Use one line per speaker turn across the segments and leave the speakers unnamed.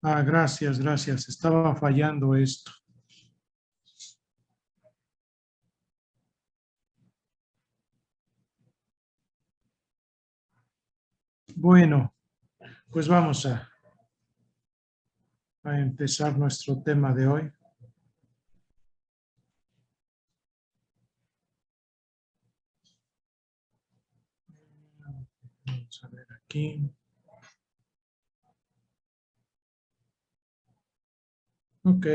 Ah, gracias, gracias. Estaba fallando esto. Bueno, pues vamos a empezar nuestro tema de hoy. Vamos a ver aquí. Ok.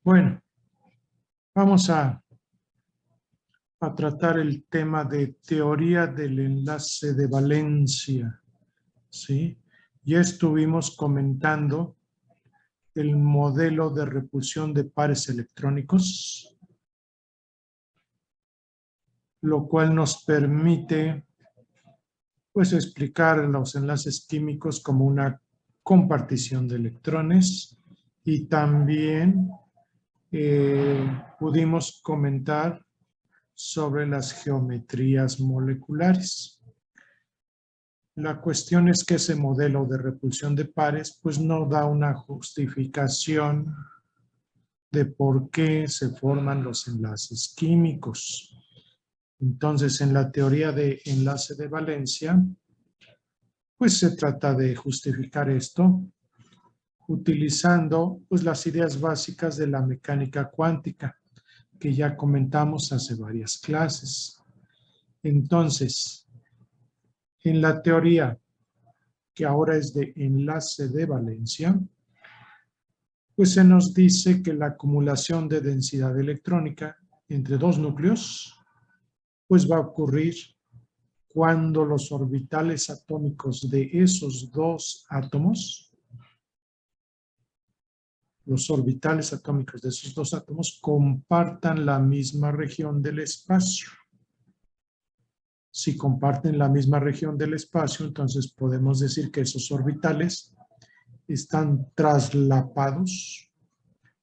Bueno, vamos a tratar el tema de teoría del enlace de valencia, ¿sí? Ya estuvimos comentando el modelo de repulsión de pares electrónicos, lo cual nos permite, pues, explicar los enlaces químicos como una compartición de electrones y también pudimos comentar sobre las geometrías moleculares. La cuestión es que ese modelo de repulsión de pares pues no da una justificación de por qué se forman los enlaces químicos. Entonces, en la teoría de enlace de valencia, pues se trata de justificar esto utilizando pues las ideas básicas de la mecánica cuántica que ya comentamos hace varias clases. Entonces, en la teoría que ahora es de enlace de valencia, pues se nos dice que la acumulación de densidad electrónica entre dos núcleos pues va a ocurrir cuando los orbitales atómicos de esos dos átomos, los orbitales atómicos de esos dos átomos compartan la misma región del espacio. Si comparten la misma región del espacio, entonces podemos decir que esos orbitales están traslapados,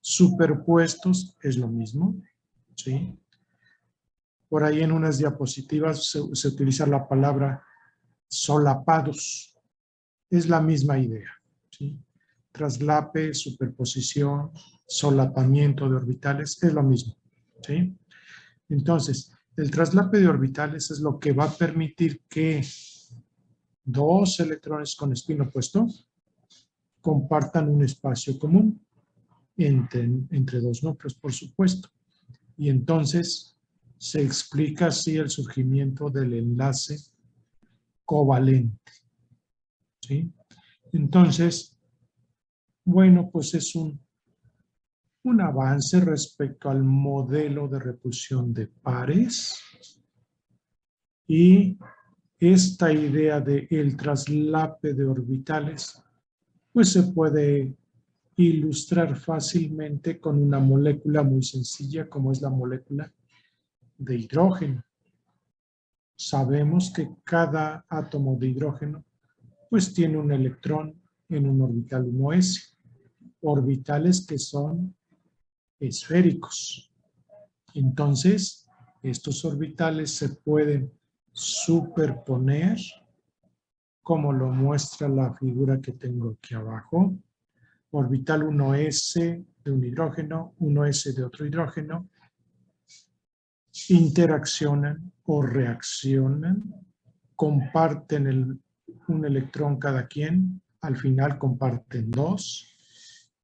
superpuestos, es lo mismo, ¿sí? Por ahí en unas diapositivas se utiliza la palabra solapados, es la misma idea, ¿sí? Traslape, superposición, solapamiento de orbitales, es lo mismo, ¿sí? Entonces, el traslape de orbitales es lo que va a permitir que dos electrones con spin opuesto compartan un espacio común entre dos núcleos, por supuesto. Y entonces se explica así el surgimiento del enlace covalente, ¿sí? Entonces, bueno, pues es un avance respecto al modelo de repulsión de pares y esta idea de el traslape de orbitales pues se puede ilustrar fácilmente con una molécula muy sencilla como es la molécula de hidrógeno. Sabemos que cada átomo de hidrógeno pues tiene un electrón en un orbital 1s, orbitales que son esféricos. Entonces, estos orbitales se pueden superponer, como lo muestra la figura que tengo aquí abajo. Orbital 1s de un hidrógeno, 1s de otro hidrógeno, interaccionan o reaccionan, comparten un electrón cada quien, al final comparten dos,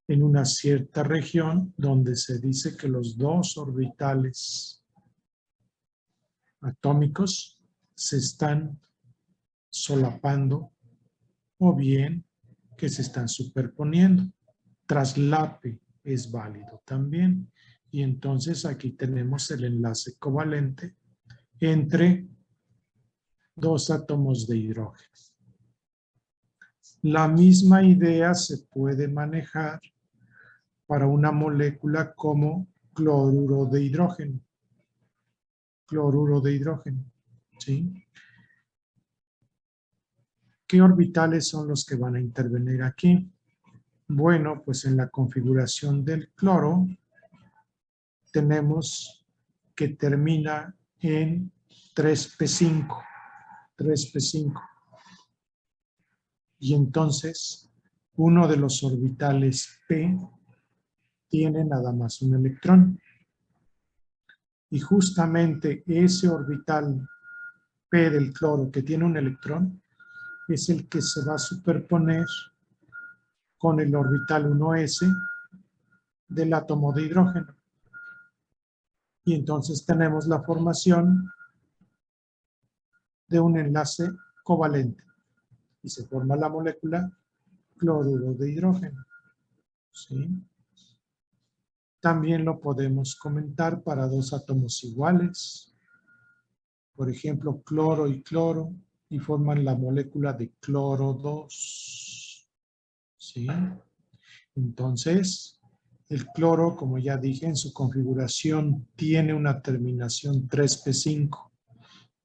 en una cierta región donde se dice que los dos orbitales atómicos se están solapando o bien que se están superponiendo. Traslape es válido también. Y entonces aquí tenemos el enlace covalente entre dos átomos de hidrógeno. La misma idea se puede manejar para una molécula como cloruro de hidrógeno. Cloruro de hidrógeno, ¿sí? ¿Qué orbitales son los que van a intervenir aquí? Bueno, pues en la configuración del cloro tenemos que termina en 3p5. 3p5. Y entonces, uno de los orbitales P tiene nada más un electrón. Y justamente ese orbital P del cloro que tiene un electrón es el que se va a superponer con el orbital 1s del átomo de hidrógeno. Y entonces tenemos la formación de un enlace covalente. Y se forma la molécula cloruro de hidrógeno. ¿Sí? También lo podemos comentar para dos átomos iguales. Por ejemplo, cloro y cloro, y forman la molécula de cloro 2. ¿Sí? Entonces, el cloro, como ya dije, en su configuración tiene una terminación 3p5.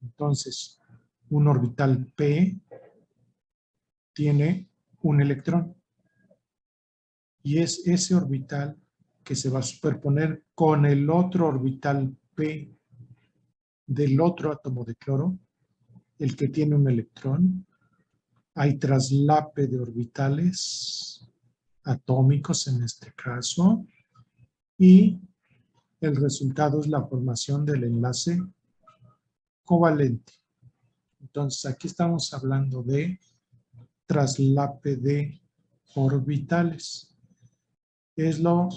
Entonces, un orbital P tiene un electrón. Y es ese orbital que se va a superponer con el otro orbital P del otro átomo de cloro, el que tiene un electrón. Hay traslape de orbitales atómicos en este caso, y el resultado es la formación del enlace covalente. Entonces aquí estamos hablando de traslape de orbitales. Es lo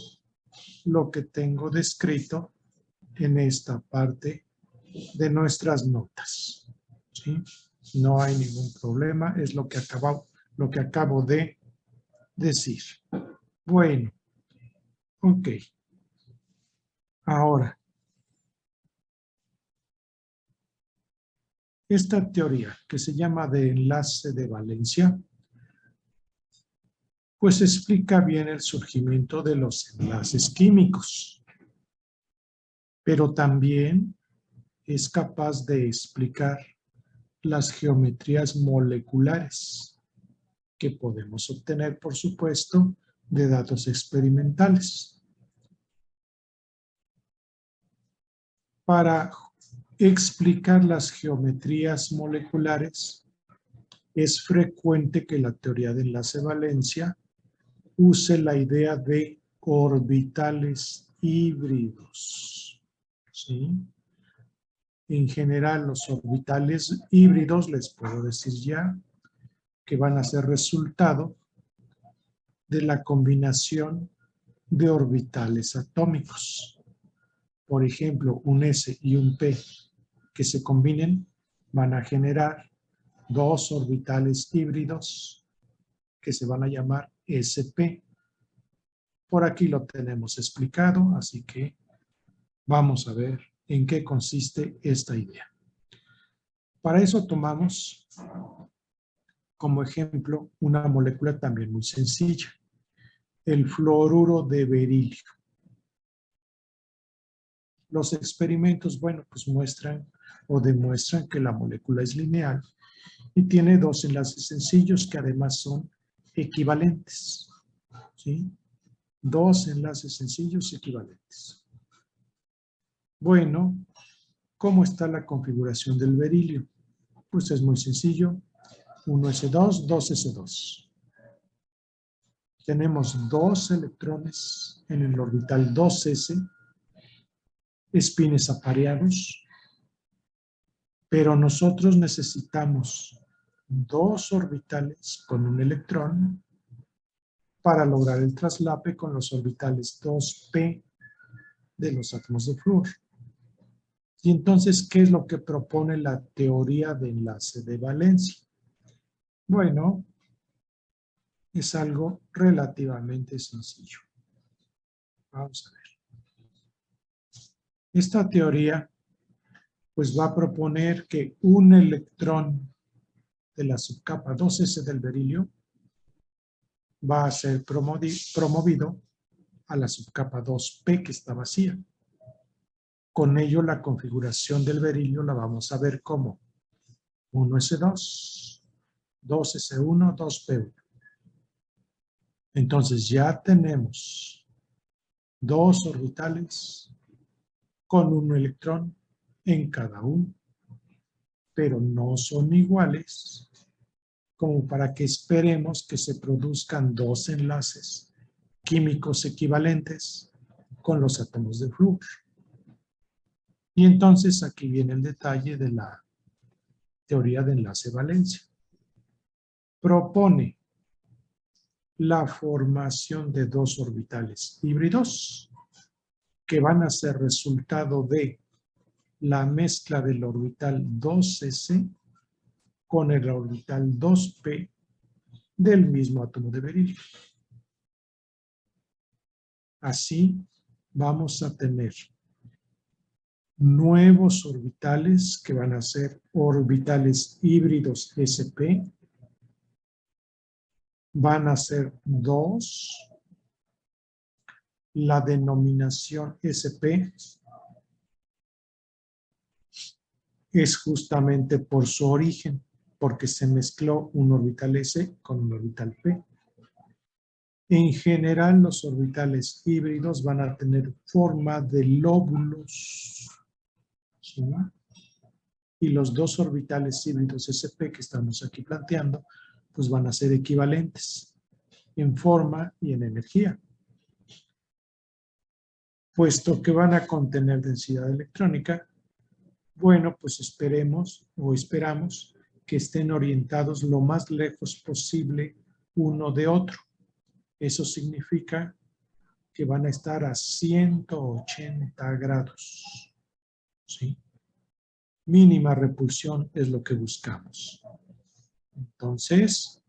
que tengo descrito en esta parte de nuestras notas. ¿Sí? No hay ningún problema, es lo que acabo de decir. Bueno, ok. Ahora, esta teoría que se llama de enlace de valencia, pues explica bien el surgimiento de los enlaces químicos, pero también es capaz de explicar las geometrías moleculares que podemos obtener, por supuesto, de datos experimentales. Para explicar las geometrías moleculares, es frecuente que la teoría de enlace-valencia use la idea de orbitales híbridos. ¿Sí? En general, los orbitales híbridos, les puedo decir ya, que van a ser resultado de la combinación de orbitales atómicos. Por ejemplo, un S y un P que se combinen van a generar dos orbitales híbridos que se van a llamar sp. Por aquí lo tenemos explicado, así que vamos a ver en qué consiste esta idea. Para eso tomamos como ejemplo una molécula también muy sencilla, el fluoruro de berilio. Los experimentos, bueno, pues muestran o demuestran que la molécula es lineal y tiene dos enlaces sencillos que además son equivalentes. ¿Sí? Dos enlaces sencillos equivalentes. Bueno, ¿cómo está la configuración del berilio? Pues es muy sencillo. 1s2, 2s2. Tenemos dos electrones en el orbital 2s, espines apareados, pero nosotros necesitamos dos orbitales con un electrón para lograr el traslape con los orbitales 2p de los átomos de flúor. Y entonces, ¿qué es lo que propone la teoría de enlace de valencia? Bueno, es algo relativamente sencillo. Vamos a ver. Esta teoría pues va a proponer que un electrón de la subcapa 2s del berilio va a ser promovido a la subcapa 2p que está vacía. Con ello la configuración del berilio la vamos a ver como 1s2, 2s1, 2p1. Entonces ya tenemos dos orbitales con un electrón en cada uno, pero no son iguales como para que esperemos que se produzcan dos enlaces químicos equivalentes con los átomos de flúor. Y entonces aquí viene el detalle de la teoría de enlace-valencia. Propone la formación de dos orbitales híbridos que van a ser resultado de la mezcla del orbital 2s con el orbital 2p del mismo átomo de berilio. Así vamos a tener nuevos orbitales que van a ser orbitales híbridos sp. Van a ser dos. La denominación sp es justamente por su origen, porque se mezcló un orbital s con un orbital p. En general, los orbitales híbridos van a tener forma de lóbulos, ¿sí? Y los dos orbitales híbridos sp que estamos aquí planteando, pues van a ser equivalentes en forma y en energía. Puesto que van a contener densidad electrónica, bueno, pues esperamos que estén orientados lo más lejos posible uno de otro. Eso significa que van a estar a 180 grados. ¿Sí? Mínima repulsión es lo que buscamos. Entonces,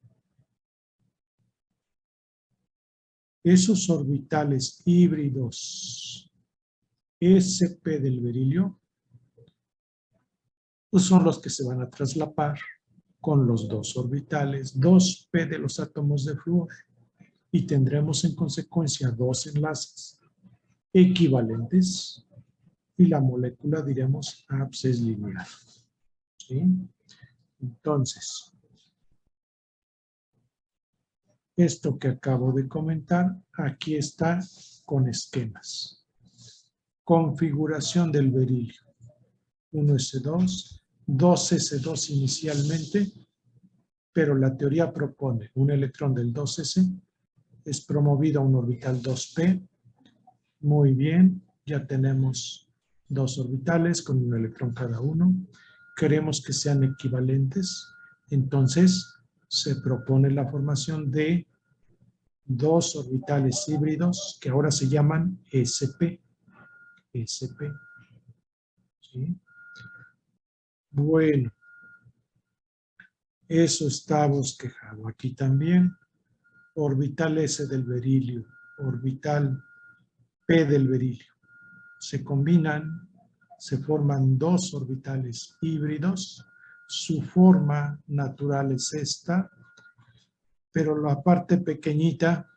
esos orbitales híbridos sp del berilio pues son los que se van a traslapar con los dos orbitales 2p de los átomos de flúor y tendremos en consecuencia dos enlaces equivalentes y la molécula diremos es lineal. ¿Sí? Entonces, esto que acabo de comentar, aquí está con esquemas. Configuración del berilio. 1s2, 2s2 inicialmente, pero la teoría propone un electrón del 2s, es promovido a un orbital 2p. Muy bien, ya tenemos dos orbitales con un electrón cada uno. Queremos que sean equivalentes, entonces se propone la formación de dos orbitales híbridos que ahora se llaman sp. ¿Sí? Bueno, eso está bosquejado. Aquí también, orbital S del berilio, orbital P del berilio. Se combinan, se forman dos orbitales híbridos. Su forma natural es esta, pero la parte pequeñita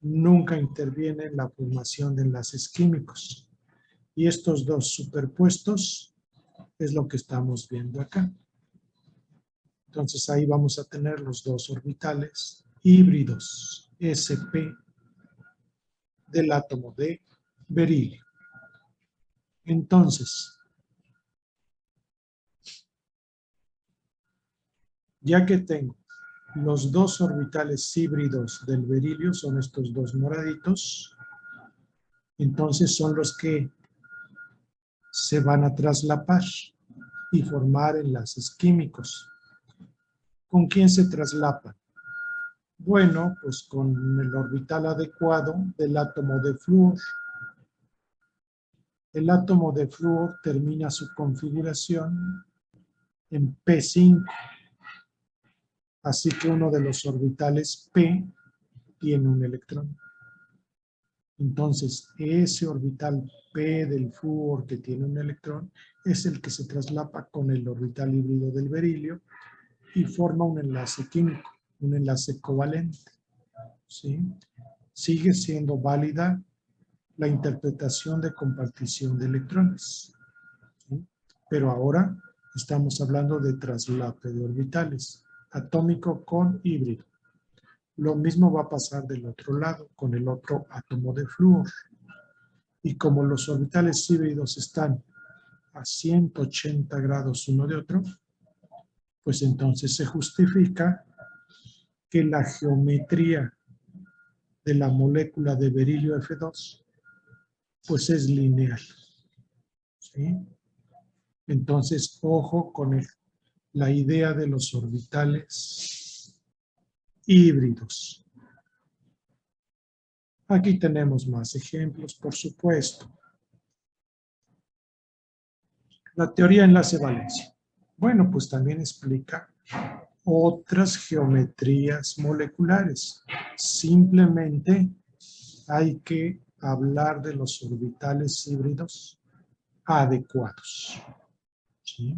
nunca interviene en la formación de enlaces químicos. Y estos dos superpuestos es lo que estamos viendo acá. Entonces ahí vamos a tener los dos orbitales híbridos sp del átomo de berilio. Entonces, ya que tengo los dos orbitales híbridos del berilio, son estos dos moraditos, entonces son los que se van a traslapar y formar enlaces químicos. ¿Con quién se traslapan? Bueno, pues con el orbital adecuado del átomo de flúor. El átomo de flúor termina su configuración en P5. Así que uno de los orbitales P tiene un electrón. Entonces, ese orbital P del flúor que tiene un electrón es el que se traslapa con el orbital híbrido del berilio y forma un enlace químico, un enlace covalente. ¿Sí? Sigue siendo válida la interpretación de compartición de electrones. ¿Sí? Pero ahora estamos hablando de traslape de orbitales, atómico con híbrido. Lo mismo va a pasar del otro lado, con el otro átomo de flúor. Y como los orbitales híbridos están a 180 grados uno de otro, pues entonces se justifica que la geometría de la molécula de berilio F2 pues es lineal, ¿sí? Entonces, ojo con la idea de los orbitales híbridos. Aquí tenemos más ejemplos, por supuesto. La teoría de enlace-valencia. Bueno, pues también explica otras geometrías moleculares. Simplemente hay que hablar de los orbitales híbridos adecuados, ¿sí?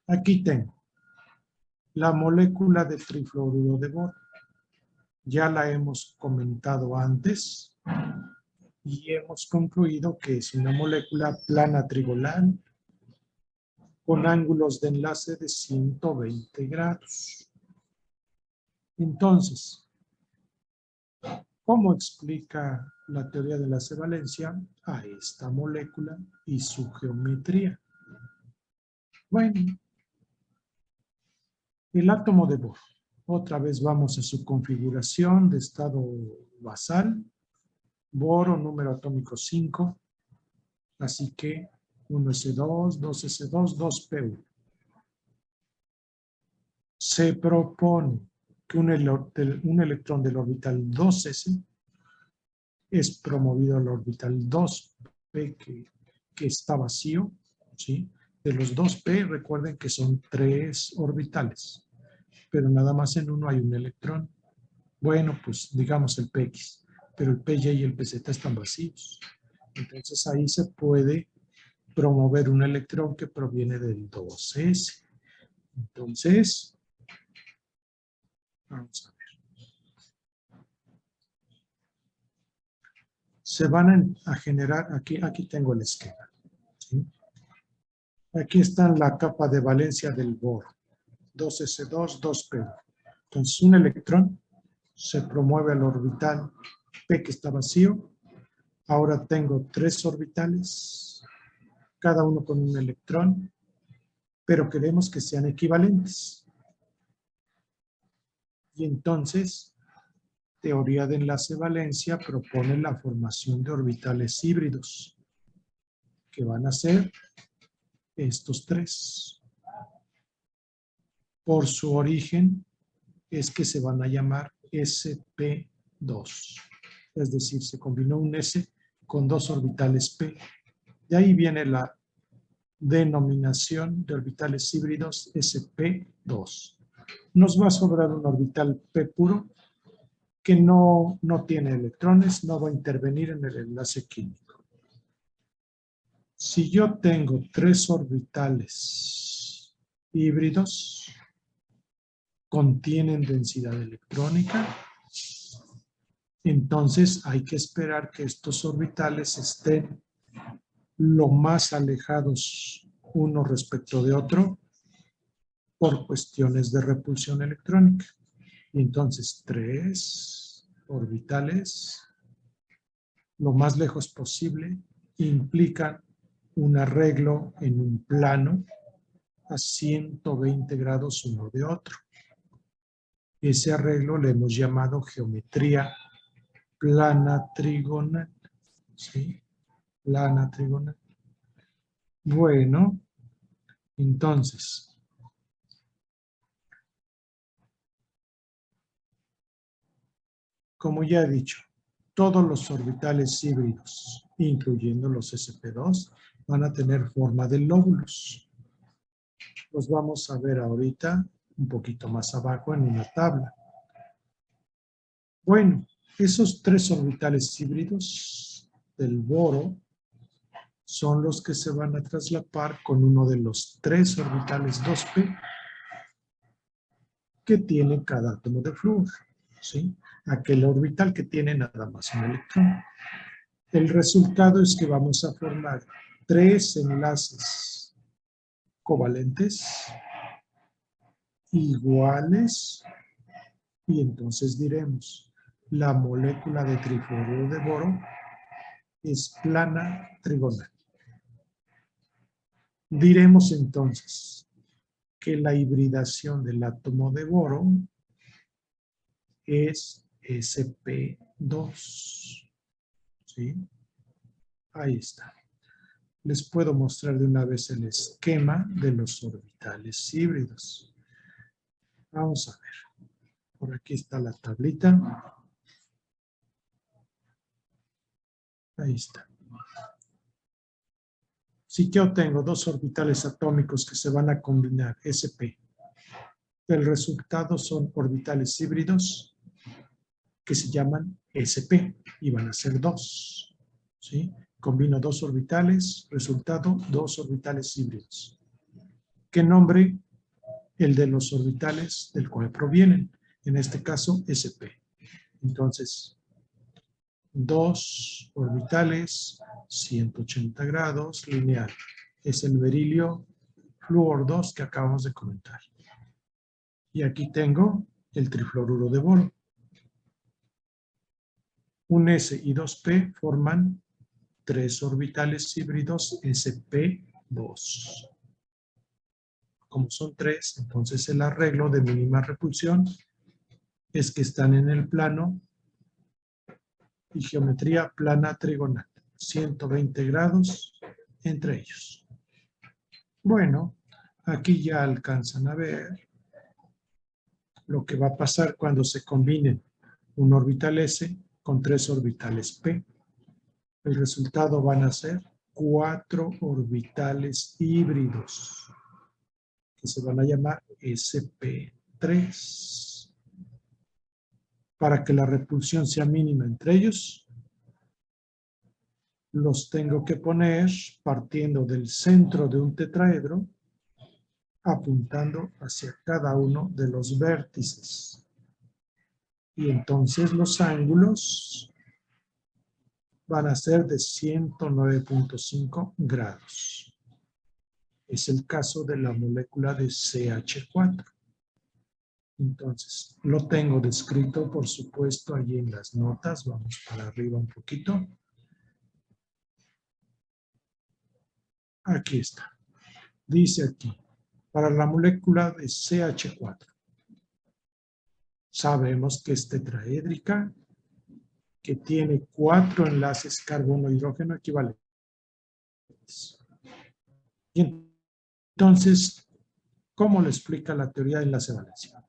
Aquí tengo la molécula de trifluoruro de boro. Ya la hemos comentado antes y hemos concluido que es una molécula plana trigonal con ángulos de enlace de 120 grados. Entonces, ¿cómo explica la teoría de enlace-valencia a esta molécula y su geometría? Bueno, el átomo de boro. Otra vez vamos a su configuración de estado basal. Boro, número atómico 5. Así que 1s2, 2s2, 2p1. Se propone que un electrón del orbital 2s es promovido al orbital 2p que está vacío, ¿sí? De los 2p, recuerden que son 3 orbitales, pero nada más en uno hay un electrón. Bueno, pues digamos el px, pero el py y el pz están vacíos. Entonces ahí se puede promover un electrón que proviene del 2s. Entonces, vamos a ver. Se van a generar, aquí tengo el esquema, ¿sí? Aquí está la capa de valencia del boro, 2s2, 2p1. Entonces un electrón se promueve al orbital P que está vacío. Ahora tengo 3 orbitales, cada uno con un electrón, pero queremos que sean equivalentes. Y entonces, teoría de enlace-valencia propone la formación de orbitales híbridos, que van a ser estos 3. Por su origen es que se van a llamar sp2. Es decir, se combinó un S con 2 orbitales P. De ahí viene la denominación de orbitales híbridos sp2. Nos va a sobrar un orbital P puro que no tiene electrones, no va a intervenir en el enlace químico. Si yo tengo 3 orbitales híbridos, contienen densidad electrónica, entonces hay que esperar que estos orbitales estén lo más alejados uno respecto de otro por cuestiones de repulsión electrónica. Y entonces 3 orbitales, lo más lejos posible, implican un arreglo en un plano a 120 grados uno de otro. Ese arreglo le hemos llamado geometría plana trigonal, ¿sí? Plana trigonal. Bueno, entonces, como ya he dicho, todos los orbitales híbridos, incluyendo los sp2, van a tener forma de lóbulos. Los vamos a ver ahorita un poquito más abajo en una tabla. Bueno, esos 3 orbitales híbridos del boro son los que se van a traslapar con uno de los 3 orbitales 2p que tiene cada átomo de flúor, ¿sí? Aquel orbital que tiene nada más un electrón. El resultado es que vamos a formar 3 enlaces covalentes iguales y entonces diremos la molécula de trifluoruro de boro es plana trigonal. Diremos entonces que la hibridación del átomo de boro es sp2. ¿Sí? Ahí está. Les puedo mostrar de una vez el esquema de los orbitales híbridos. Vamos a ver. Por aquí está la tablita. Ahí está. Si yo tengo dos orbitales atómicos que se van a combinar, sp, el resultado son orbitales híbridos que se llaman sp y van a ser dos. ¿Sí? Combino dos orbitales, resultado, dos orbitales híbridos. ¿Qué nombre? El de los orbitales del cual provienen. En este caso, sp. Entonces, dos orbitales, 180 grados, lineal. Es el berilio flúor 2 que acabamos de comentar. Y aquí tengo el trifluoruro de boro. Un S y dos P forman tres orbitales híbridos sp2. Como son tres, entonces el arreglo de mínima repulsión es que están en el plano y geometría plana trigonal, 120 grados entre ellos. Bueno, aquí ya alcanzan a ver lo que va a pasar cuando se combinen un orbital S con tres orbitales P. El resultado van a ser 4 orbitales híbridos que se van a llamar sp3. Para que la repulsión sea mínima entre ellos, los tengo que poner partiendo del centro de un tetraedro, apuntando hacia cada uno de los vértices. Y entonces los ángulos van a ser de 109.5 grados. Es el caso de la molécula de CH4. Entonces, lo tengo descrito, por supuesto, allí en las notas. Vamos para arriba un poquito. Aquí está. Dice aquí, para la molécula de CH4, sabemos que es tetraédrica, que tiene 4 enlaces carbono-hidrógeno equivalentes. Y entonces, ¿cómo lo explica la teoría de enlace-valencia?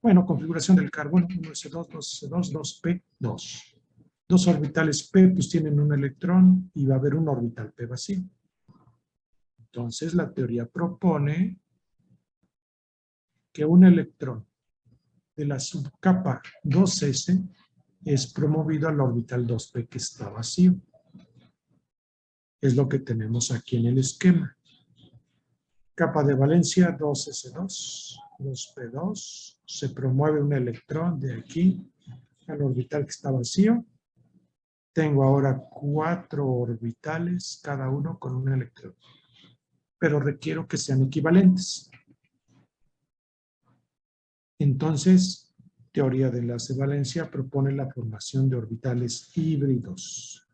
Bueno, configuración del carbono, 1s2, 2s2, 2p2. Dos orbitales p pues tienen un electrón y va a haber un orbital p vacío. Entonces, la teoría propone que un electrón de la subcapa 2s es promovido al orbital 2p que está vacío. Es lo que tenemos aquí en el esquema. Capa de valencia 2s2, 2p2, se promueve un electrón de aquí al orbital que está vacío. Tengo ahora 4 orbitales, cada uno con un electrón. Pero requiero que sean equivalentes. Entonces, teoría de enlace-valencia propone la formación de orbitales híbridos.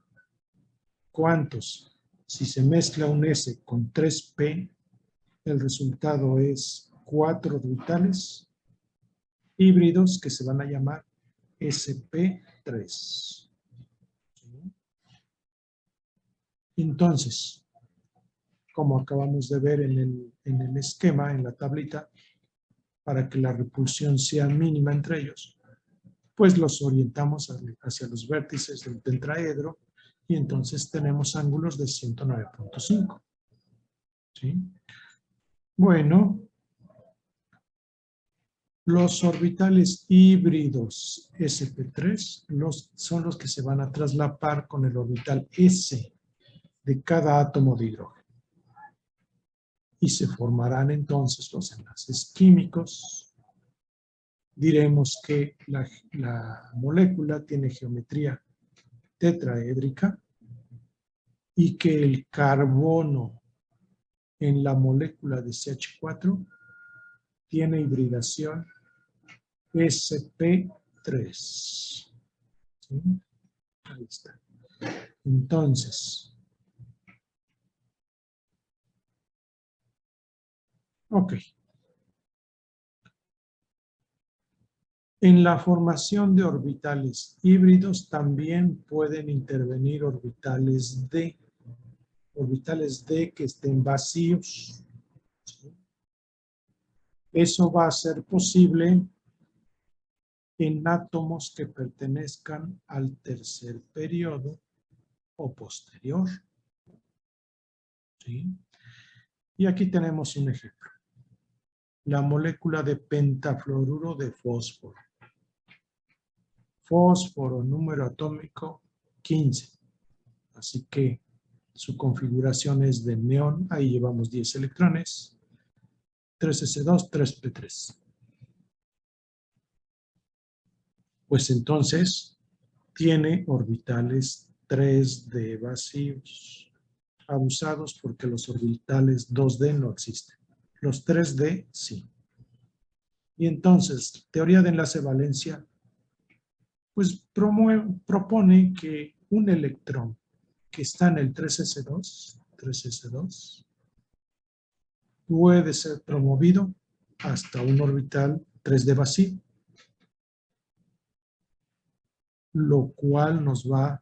¿Cuántos? Si se mezcla un S con 3P, el resultado es 4 orbitales híbridos que se van a llamar sp3. Entonces, como acabamos de ver en el esquema, en la tablita, para que la repulsión sea mínima entre ellos, pues los orientamos hacia los vértices del tetraedro y entonces tenemos ángulos de 109.5. ¿Sí? Bueno, los orbitales híbridos sp3 son los que se van a traslapar con el orbital s de cada átomo de hidrógeno. Y se formarán entonces los enlaces químicos. Diremos que la molécula tiene geometría tetraédrica y que el carbono en la molécula de CH4 tiene hibridación sp3. ¿Sí? Ahí está. Entonces, ok. En la formación de orbitales híbridos también pueden intervenir orbitales D que estén vacíos. Eso va a ser posible en átomos que pertenezcan al tercer periodo o posterior. ¿Sí? Y aquí tenemos un ejemplo. La molécula de pentafluoruro de fósforo. Fósforo, número atómico 15. Así que su configuración es de neón. Ahí llevamos 10 electrones. 3s2, 3p3. Pues entonces tiene orbitales 3D vacíos. Abusados porque los orbitales 2D no existen. Los 3D sí. Y entonces, teoría de enlace valencia, pues propone que un electrón que está en el 3s2, puede ser promovido hasta un orbital 3D vacío, lo cual nos va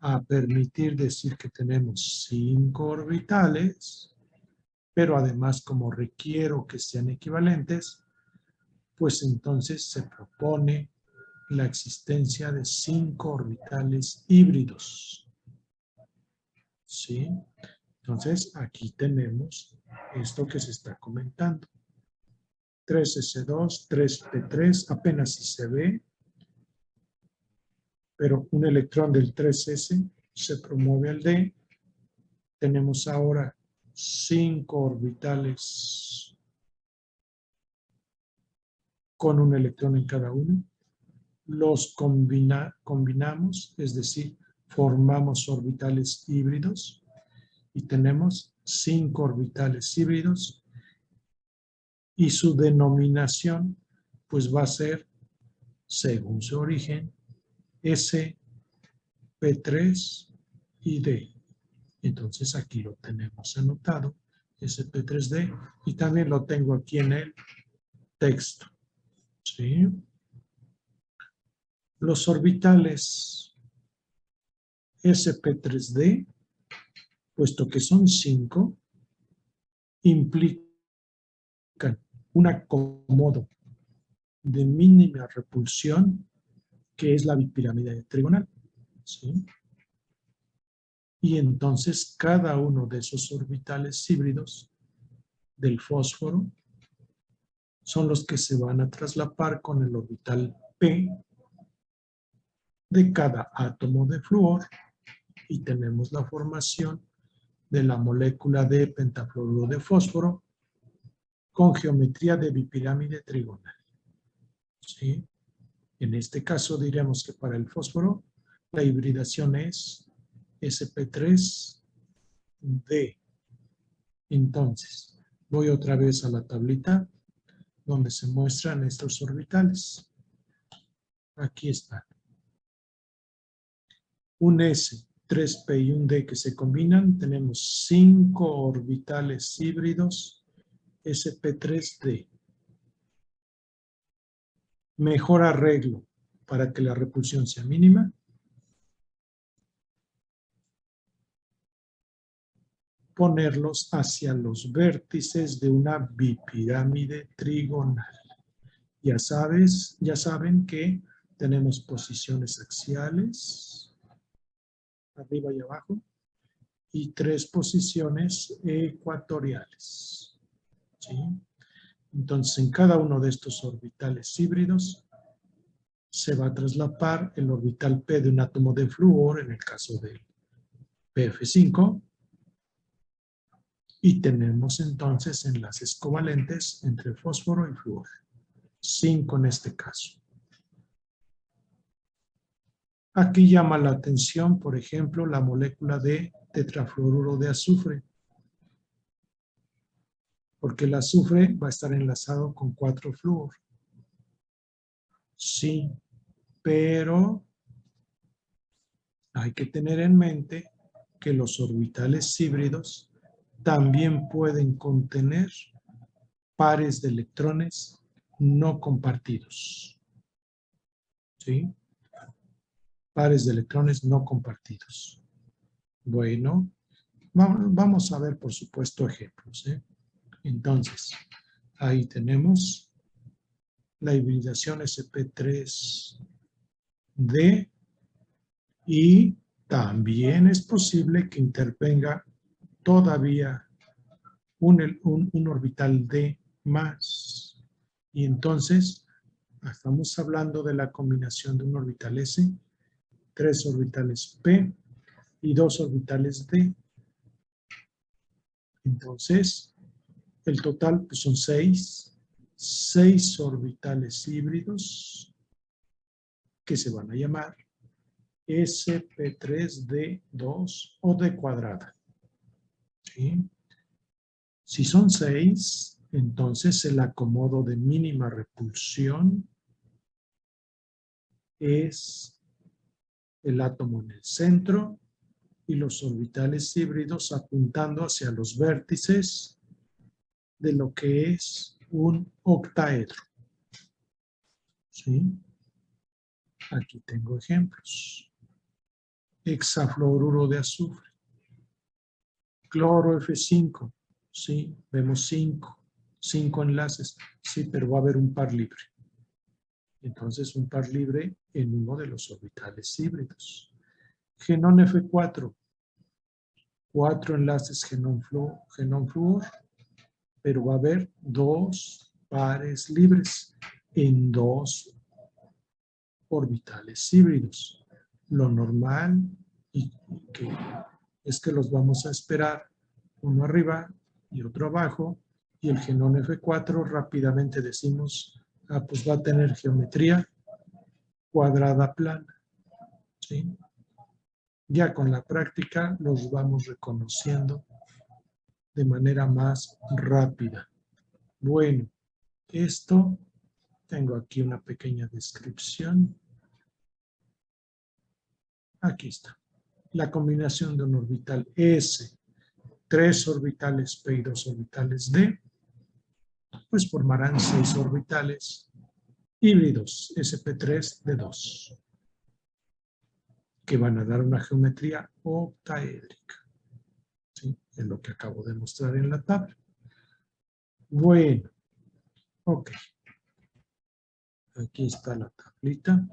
a permitir decir que tenemos 5 orbitales, pero además como requiero que sean equivalentes, pues entonces se propone la existencia de 5 orbitales híbridos. ¿Sí? Entonces, aquí tenemos esto que se está comentando. 3s2, 3p3, apenas si se ve, pero un electrón del 3s se promueve al D. Tenemos ahora 5 orbitales con un electrón en cada uno. Los combinamos, es decir, formamos orbitales híbridos y tenemos 5 orbitales híbridos y su denominación pues va a ser, según su origen, S, P3 y D. Entonces aquí lo tenemos anotado, SP3D, y también lo tengo aquí en el texto. ¿Sí? Los orbitales SP3D, puesto que son 5, implican un acomodo de mínima repulsión, que es la bipirámide trigonal. ¿Sí? Y entonces cada uno de esos orbitales híbridos del fósforo son los que se van a traslapar con el orbital P de cada átomo de flúor y tenemos la formación de la molécula de pentafluoruro de fósforo con geometría de bipirámide trigonal. ¿Sí? En este caso diremos que para el fósforo la hibridación es sp3d. Entonces, voy otra vez a la tablita donde se muestran estos orbitales. Aquí están. Un S, 3p y un d que se combinan, tenemos 5 orbitales híbridos sp3d. Mejor arreglo para que la repulsión sea mínima. Ponerlos hacia los vértices de una bipirámide trigonal. Ya saben que tenemos posiciones axiales, arriba y abajo, y 3 posiciones ecuatoriales. ¿Sí? Entonces, en cada uno de estos orbitales híbridos se va a traslapar el orbital P de un átomo de flúor, en el caso del PF5, y tenemos entonces enlaces covalentes entre fósforo y flúor. 5 en este caso. Aquí llama la atención, por ejemplo, la molécula de tetrafluoruro de azufre, porque el azufre va a estar enlazado con 4 flúor. Sí, pero hay que tener en mente que los orbitales híbridos también pueden contener pares de electrones no compartidos. ¿sí? Pares de electrones no compartidos. Bueno, vamos a ver, por supuesto, ejemplos, ¿eh? Entonces, ahí tenemos la hibridación sp3d y también es posible que intervenga todavía un orbital d más. Y entonces, estamos hablando de la combinación de un orbital s, 3 orbitales p y 2 orbitales d. Entonces, el total pues, son 6 orbitales híbridos que se van a llamar sp3d2 o d cuadrada. ¿Sí? Si son 6, entonces el acomodo de mínima repulsión es el átomo en el centro y los orbitales híbridos apuntando hacia los vértices de lo que es un octaedro. ¿Sí? Aquí tengo ejemplos. Hexafluoruro de azufre. Cloro F5. Sí, vemos 5 enlaces. Sí, pero va a haber un par libre. Entonces, un par libre en uno de los orbitales híbridos. Genón F4. 4 enlaces genón-flúor, pero va a haber 2 pares libres en 2 orbitales híbridos. Lo normal es que los vamos a esperar uno arriba y otro abajo, y el genón F4 rápidamente decimos, pues va a tener geometría cuadrada plana. ¿Sí? Ya con la práctica los vamos reconociendo de manera más rápida. Bueno, esto, tengo aquí una pequeña descripción. Aquí está. La combinación de un orbital S, 3 orbitales P y 2 orbitales D, pues formarán 6 orbitales híbridos sp3d2, que van a dar una geometría octaédrica. ¿Sí? Es lo que acabo de mostrar en la tabla. Bueno, ok. Aquí está la tablita.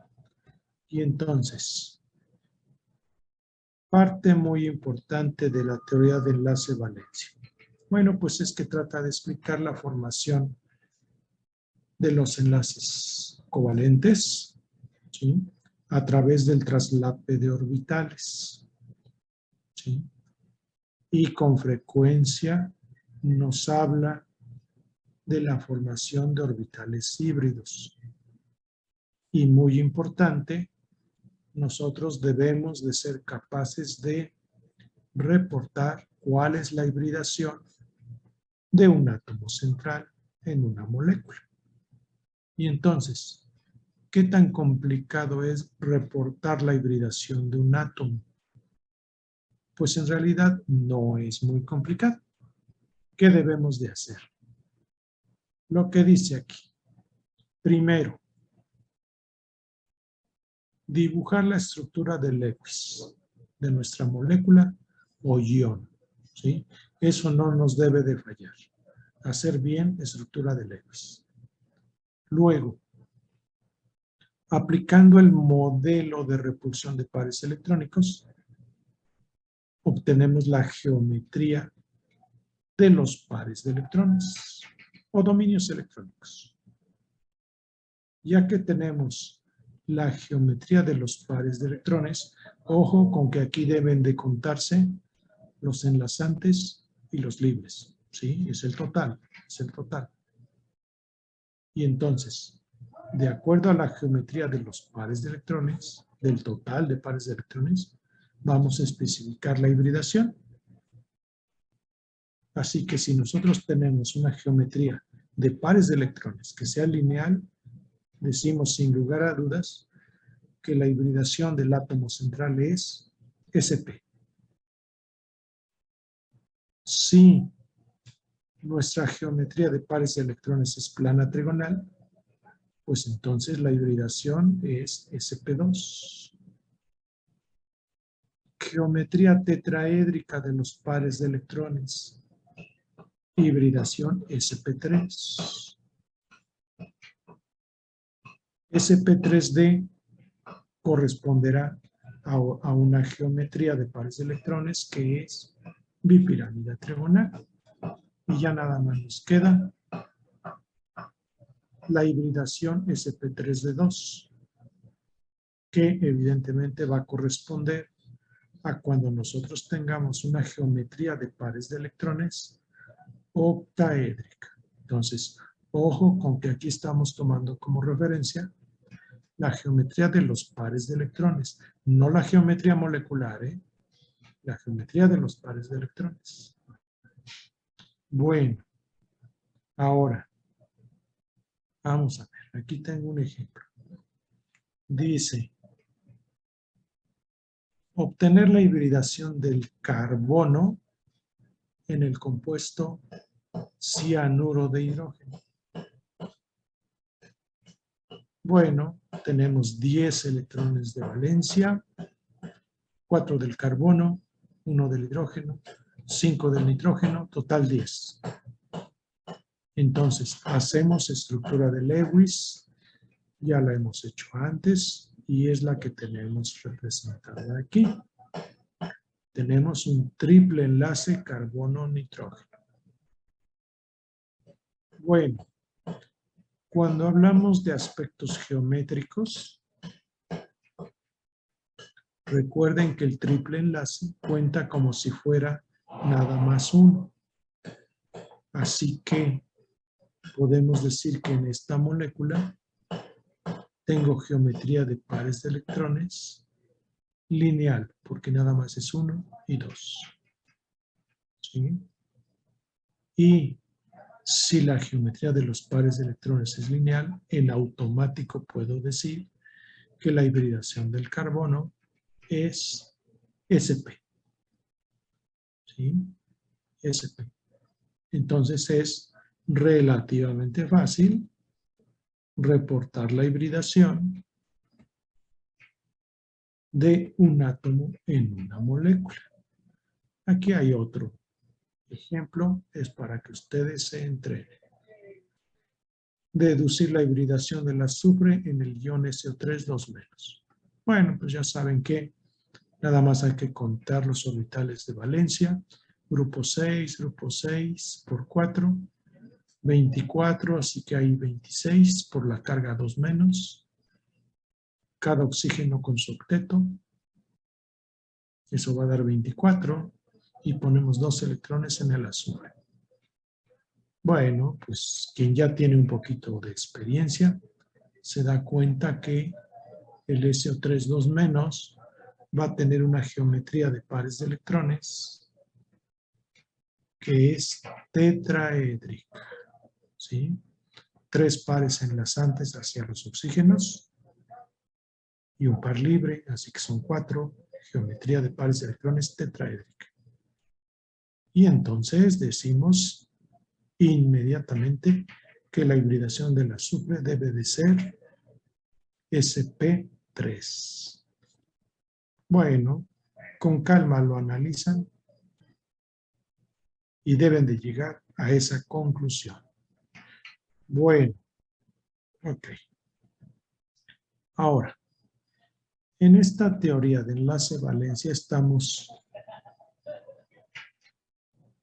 Y entonces, parte muy importante de la teoría de enlace-valencia. Bueno, pues es que trata de explicar la formación de los enlaces covalentes, ¿sí? A través del traslape de orbitales, ¿sí? Y con frecuencia nos habla de la formación de orbitales híbridos. Y muy importante, nosotros debemos de ser capaces de reportar cuál es la hibridación de un átomo central en una molécula. Y entonces, ¿qué tan complicado es reportar la hibridación de un átomo? Pues en realidad no es muy complicado. ¿Qué debemos de hacer? Lo que dice aquí. Primero, dibujar la estructura de Lewis, de nuestra molécula o ion, ¿sí? Eso no nos debe de fallar. Hacer bien estructura de Lewis. Luego, aplicando el modelo de repulsión de pares electrónicos, obtenemos la geometría de los pares de electrones o dominios electrónicos. Ya que tenemos la geometría de los pares de electrones, ojo con que aquí deben de contarse los enlazantes y los libres, ¿sí? Es el total, es el total. Y entonces, de acuerdo a la geometría de los pares de electrones, del total de pares de electrones, vamos a especificar la hibridación. Así que si nosotros tenemos una geometría de pares de electrones que sea lineal, decimos sin lugar a dudas que la hibridación del átomo central es sp. Si nuestra geometría de pares de electrones es plana trigonal, Pues entonces la hibridación es sp2. Geometría tetraédrica de los pares de electrones. Hibridación sp3. sp3d corresponderá a una geometría de pares de electrones que es bipirámide trigonal. Y ya nada más nos queda la hibridación sp3d2, que evidentemente va a corresponder a cuando nosotros tengamos una geometría de pares de electrones octaédrica. Entonces, ojo con que aquí estamos tomando como referencia la geometría de los pares de electrones, no la geometría molecular, la geometría de los pares de electrones. Bueno, ahora, vamos a ver, aquí tengo un ejemplo. Dice, obtener la hibridación del carbono en el compuesto cianuro de hidrógeno. Bueno, tenemos 10 electrones de valencia, 4 del carbono, 1 del hidrógeno, 5 del nitrógeno, total 10. Entonces, hacemos estructura de Lewis, ya la hemos hecho antes y es la que tenemos representada aquí. Tenemos un triple enlace carbono-nitrógeno. Bueno, cuando hablamos de aspectos geométricos, recuerden que el triple enlace cuenta como si fuera nada más uno. Así que podemos decir que en esta molécula tengo geometría de pares de electrones lineal, porque nada más es 1 y 2. ¿Sí? Y si la geometría de los pares de electrones es lineal, en automático puedo decir que la hibridación del carbono es sp. ¿Sí? sp. Entonces es relativamente fácil reportar la hibridación de un átomo en una molécula. Aquí hay otro ejemplo, es para que ustedes se entrenen. Deducir la hibridación del azufre en el ion SO3 2-. Bueno, pues ya saben que nada más hay que contar los orbitales de valencia. Grupo 6 por 4, 24, así que hay 26 por la carga 2-. Cada oxígeno con su octeto. Eso va a dar 24 y ponemos 2 electrones en el azufre. Bueno, pues quien ya tiene un poquito de experiencia se da cuenta que el SO3 2- va a tener una geometría de pares de electrones que es tetraédrica, ¿sí? 3 pares enlazantes hacia los oxígenos y un par libre, así que son 4, geometría de pares de electrones tetraédrica. Y entonces decimos inmediatamente que la hibridación del azufre debe de ser sp3. Bueno, con calma lo analizan y deben de llegar a esa conclusión. Bueno, ok. Ahora, en esta teoría de enlace-valencia estamos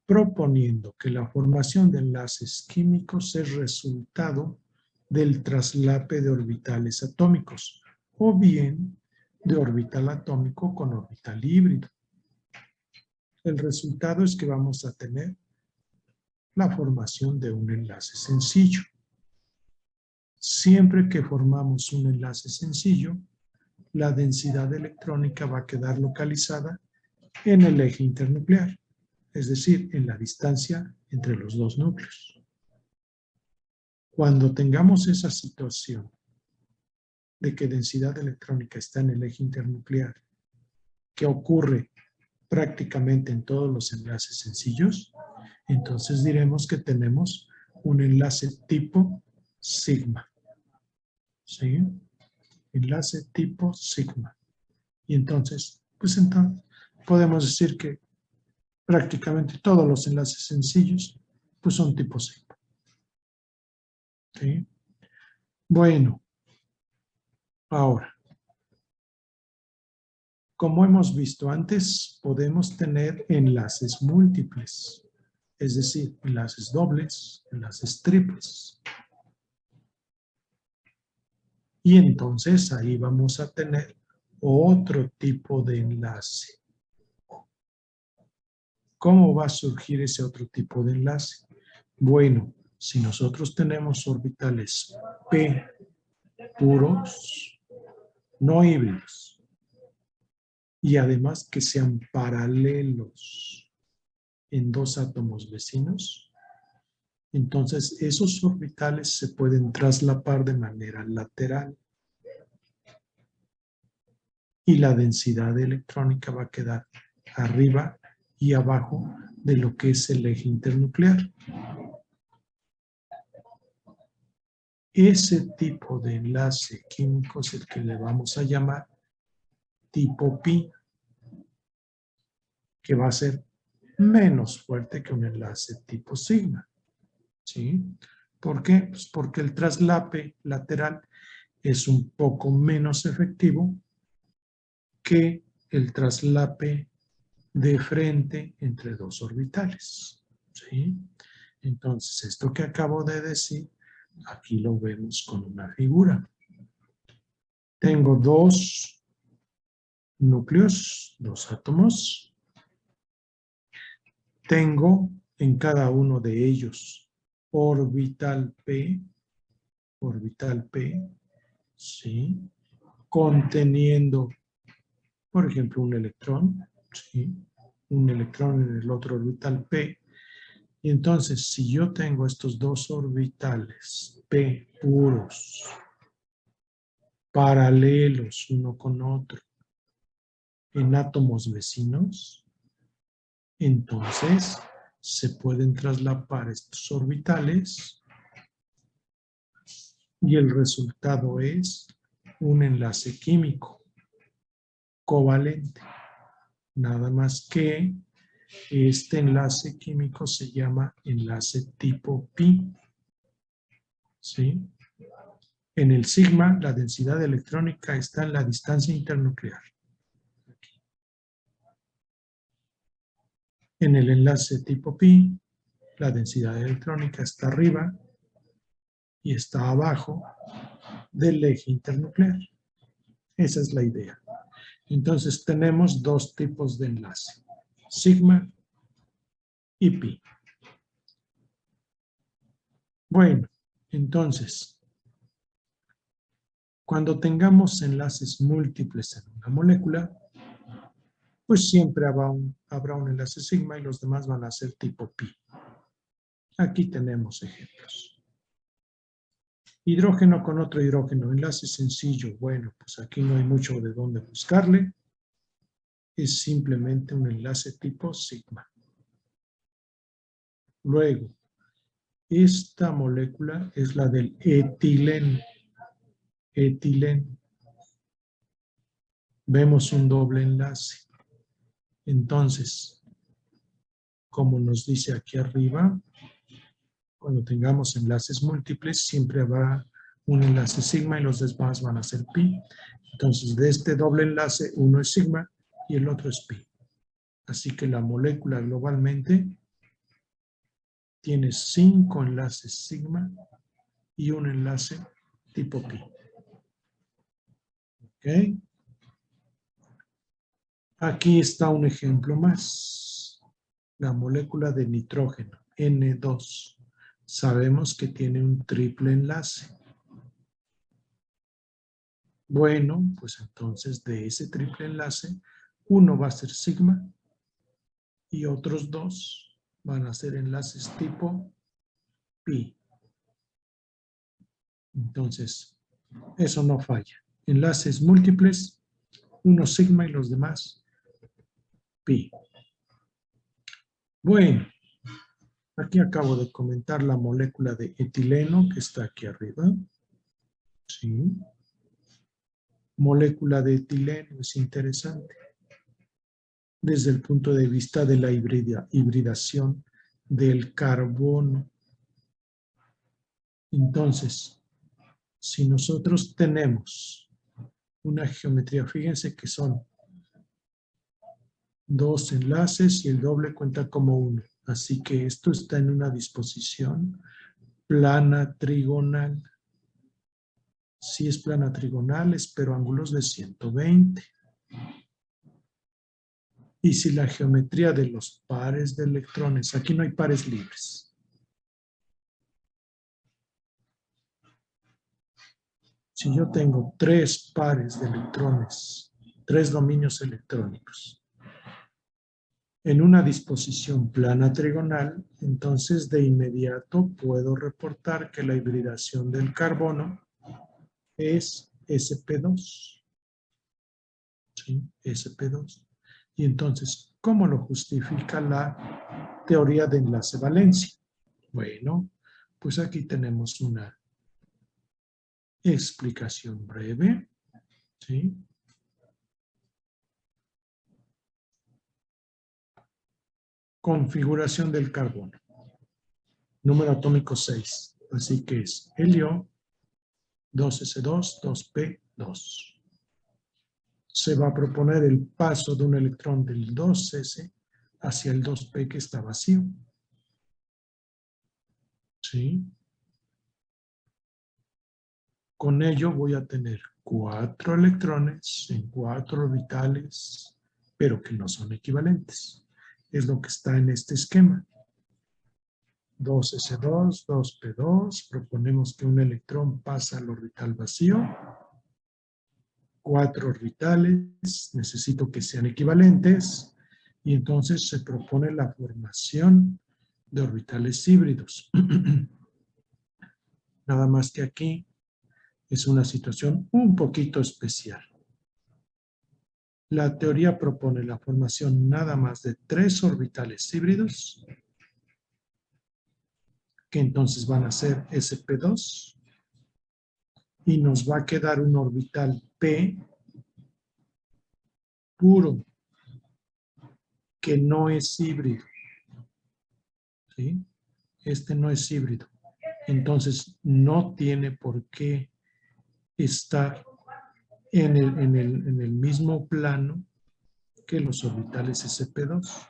proponiendo que la formación de enlaces químicos es resultado del traslape de orbitales atómicos o bien de orbital atómico con orbital híbrido. El resultado es que vamos a tener la formación de un enlace sencillo. Siempre que formamos un enlace sencillo, la densidad electrónica va a quedar localizada en el eje internuclear, es decir, en la distancia entre los dos núcleos. Cuando tengamos esa situación de que densidad electrónica está en el eje internuclear, que ocurre prácticamente en todos los enlaces sencillos, entonces diremos que tenemos un enlace tipo sigma. ¿sí? Enlace tipo sigma. Y entonces, pues entonces podemos decir que prácticamente todos los enlaces sencillos pues son tipo sigma. ¿Sí? Bueno, ahora, como hemos visto antes, podemos tener enlaces múltiples, es decir, enlaces dobles, enlaces triples. Y entonces ahí vamos a tener otro tipo de enlace. ¿Cómo va a surgir ese otro tipo de enlace? Bueno, si nosotros tenemos orbitales p puros, no híbridos, y además que sean paralelos en dos átomos vecinos, entonces esos orbitales se pueden traslapar de manera lateral y la densidad electrónica va a quedar arriba y abajo de lo que es el eje internuclear. Ese tipo de enlace químico es el que le vamos a llamar tipo pi, que va a ser menos fuerte que un enlace tipo sigma. ¿Sí? ¿Por qué? Pues porque el traslape lateral es un poco menos efectivo que el traslape de frente entre dos orbitales. ¿Sí? Entonces, esto que acabo de decir, aquí lo vemos con una figura. Tengo dos núcleos, dos átomos. Tengo en cada uno de ellos orbital P, ¿sí? Conteniendo, por ejemplo, un electrón, ¿sí? Un electrón en el otro orbital P. Y entonces, si yo tengo estos dos orbitales P puros, paralelos uno con otro, en átomos vecinos, entonces se pueden traslapar estos orbitales y el resultado es un enlace químico covalente. Nada más que este enlace químico se llama enlace tipo pi. ¿Sí? En el sigma, la densidad electrónica está en la distancia internuclear. En el enlace tipo pi, la densidad electrónica está arriba y está abajo del eje internuclear. Esa es la idea. Entonces tenemos dos tipos de enlace, sigma y pi. Bueno, entonces, cuando tengamos enlaces múltiples en una molécula, pues siempre habrá un enlace sigma y los demás van a ser tipo pi. Aquí tenemos ejemplos. Hidrógeno con otro hidrógeno, enlace sencillo. Bueno, pues aquí no hay mucho de dónde buscarle. Es simplemente un enlace tipo sigma. Luego, esta molécula es la del etileno. Etileno. Vemos un doble enlace. Entonces, como nos dice aquí arriba, cuando tengamos enlaces múltiples, siempre habrá un enlace sigma y los demás van a ser pi. Entonces, de este doble enlace, uno es sigma y el otro es pi. Así que la molécula globalmente tiene 5 enlaces sigma y un enlace tipo pi. ¿Ok? Aquí está un ejemplo más. La molécula de nitrógeno, N2. Sabemos que tiene un triple enlace. Bueno, pues entonces de ese triple enlace, uno va a ser sigma y otros dos van a ser enlaces tipo pi. Entonces, eso no falla. Enlaces múltiples, uno sigma y los demás pi. Bueno, aquí acabo de comentar la molécula de etileno que está aquí arriba. ¿Sí? Molécula de etileno es interesante desde el punto de vista de la hibridación del carbono. Entonces, si nosotros tenemos una geometría, fíjense que son 2 enlaces y el doble cuenta como 1. Así que esto está en una disposición plana trigonal. Si es plana trigonal, espero ángulos de 120. Y si la geometría de los pares de electrones, aquí no hay pares libres. Si yo tengo 3 pares de electrones, 3 dominios electrónicos, en una disposición plana trigonal, entonces de inmediato puedo reportar que la hibridación del carbono es sp2. ¿Sí? sp2. Y entonces, ¿cómo lo justifica la teoría de enlace-valencia? Bueno, pues aquí tenemos una explicación breve. ¿Sí? Configuración del carbono. Número atómico 6. Así que es helio, 2s2, 2p2. Se va a proponer el paso de un electrón del 2s hacia el 2p que está vacío. ¿Sí? Con ello voy a tener 4 electrones en 4 orbitales, pero que no son equivalentes. Es lo que está en este esquema. 2s2, 2p2, proponemos que un electrón pasa al orbital vacío. 4 orbitales, necesito que sean equivalentes, y entonces se propone la formación de orbitales híbridos. Nada más que aquí es una situación un poquito especial. La teoría propone la formación nada más de 3 orbitales híbridos, que entonces van a ser sp2, y nos va a quedar un orbital p puro, que no es híbrido. ¿Sí? Este no es híbrido. Entonces, no tiene por qué estar en el mismo plano que los orbitales sp2.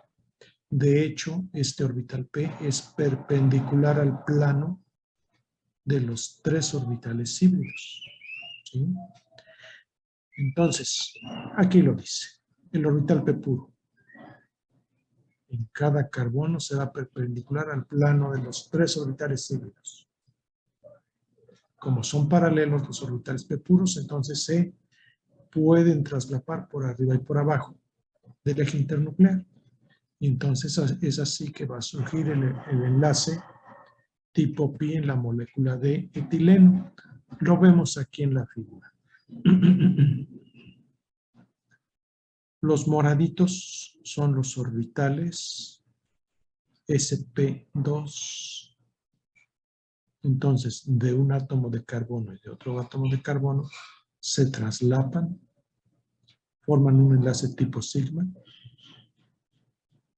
De hecho, este orbital p es perpendicular al plano de los 3 orbitales híbridos. ¿Sí? Entonces, aquí lo dice, el orbital p puro en cada carbono será perpendicular al plano de los 3 orbitales híbridos. Como son paralelos los orbitales p puros, entonces se pueden traslapar por arriba y por abajo del eje internuclear. Y entonces es así que va a surgir el enlace tipo pi en la molécula de etileno. Lo vemos aquí en la figura. Los moraditos son los orbitales sp2. Entonces, de un átomo de carbono y de otro átomo de carbono se traslapan, forman un enlace tipo sigma,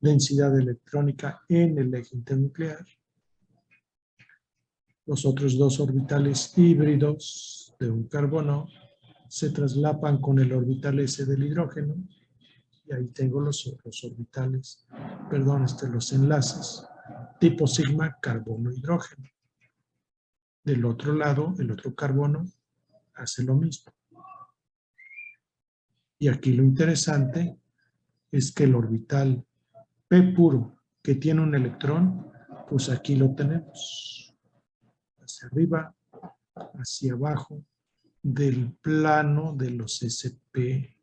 densidad electrónica en el eje internuclear. Los otros 2 orbitales híbridos de un carbono se traslapan con el orbital S del hidrógeno, y ahí tengo los orbitales, perdón, los enlaces tipo sigma carbono-hidrógeno. Del otro lado, el otro carbono hace lo mismo. Y aquí lo interesante es que el orbital P puro que tiene un electrón, pues aquí lo tenemos. Hacia arriba, hacia abajo del plano de los sp2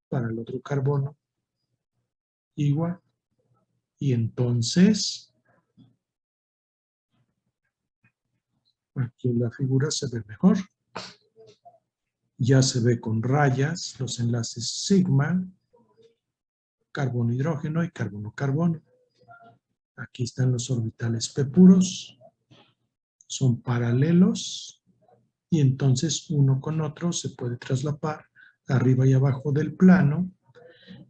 para el otro carbono. Igual. Y entonces, aquí en la figura se ve mejor. Ya se ve con rayas los enlaces sigma, carbono-hidrógeno y carbono-carbono. Aquí están los orbitales P puros. Son paralelos y entonces uno con otro se puede traslapar arriba y abajo del plano,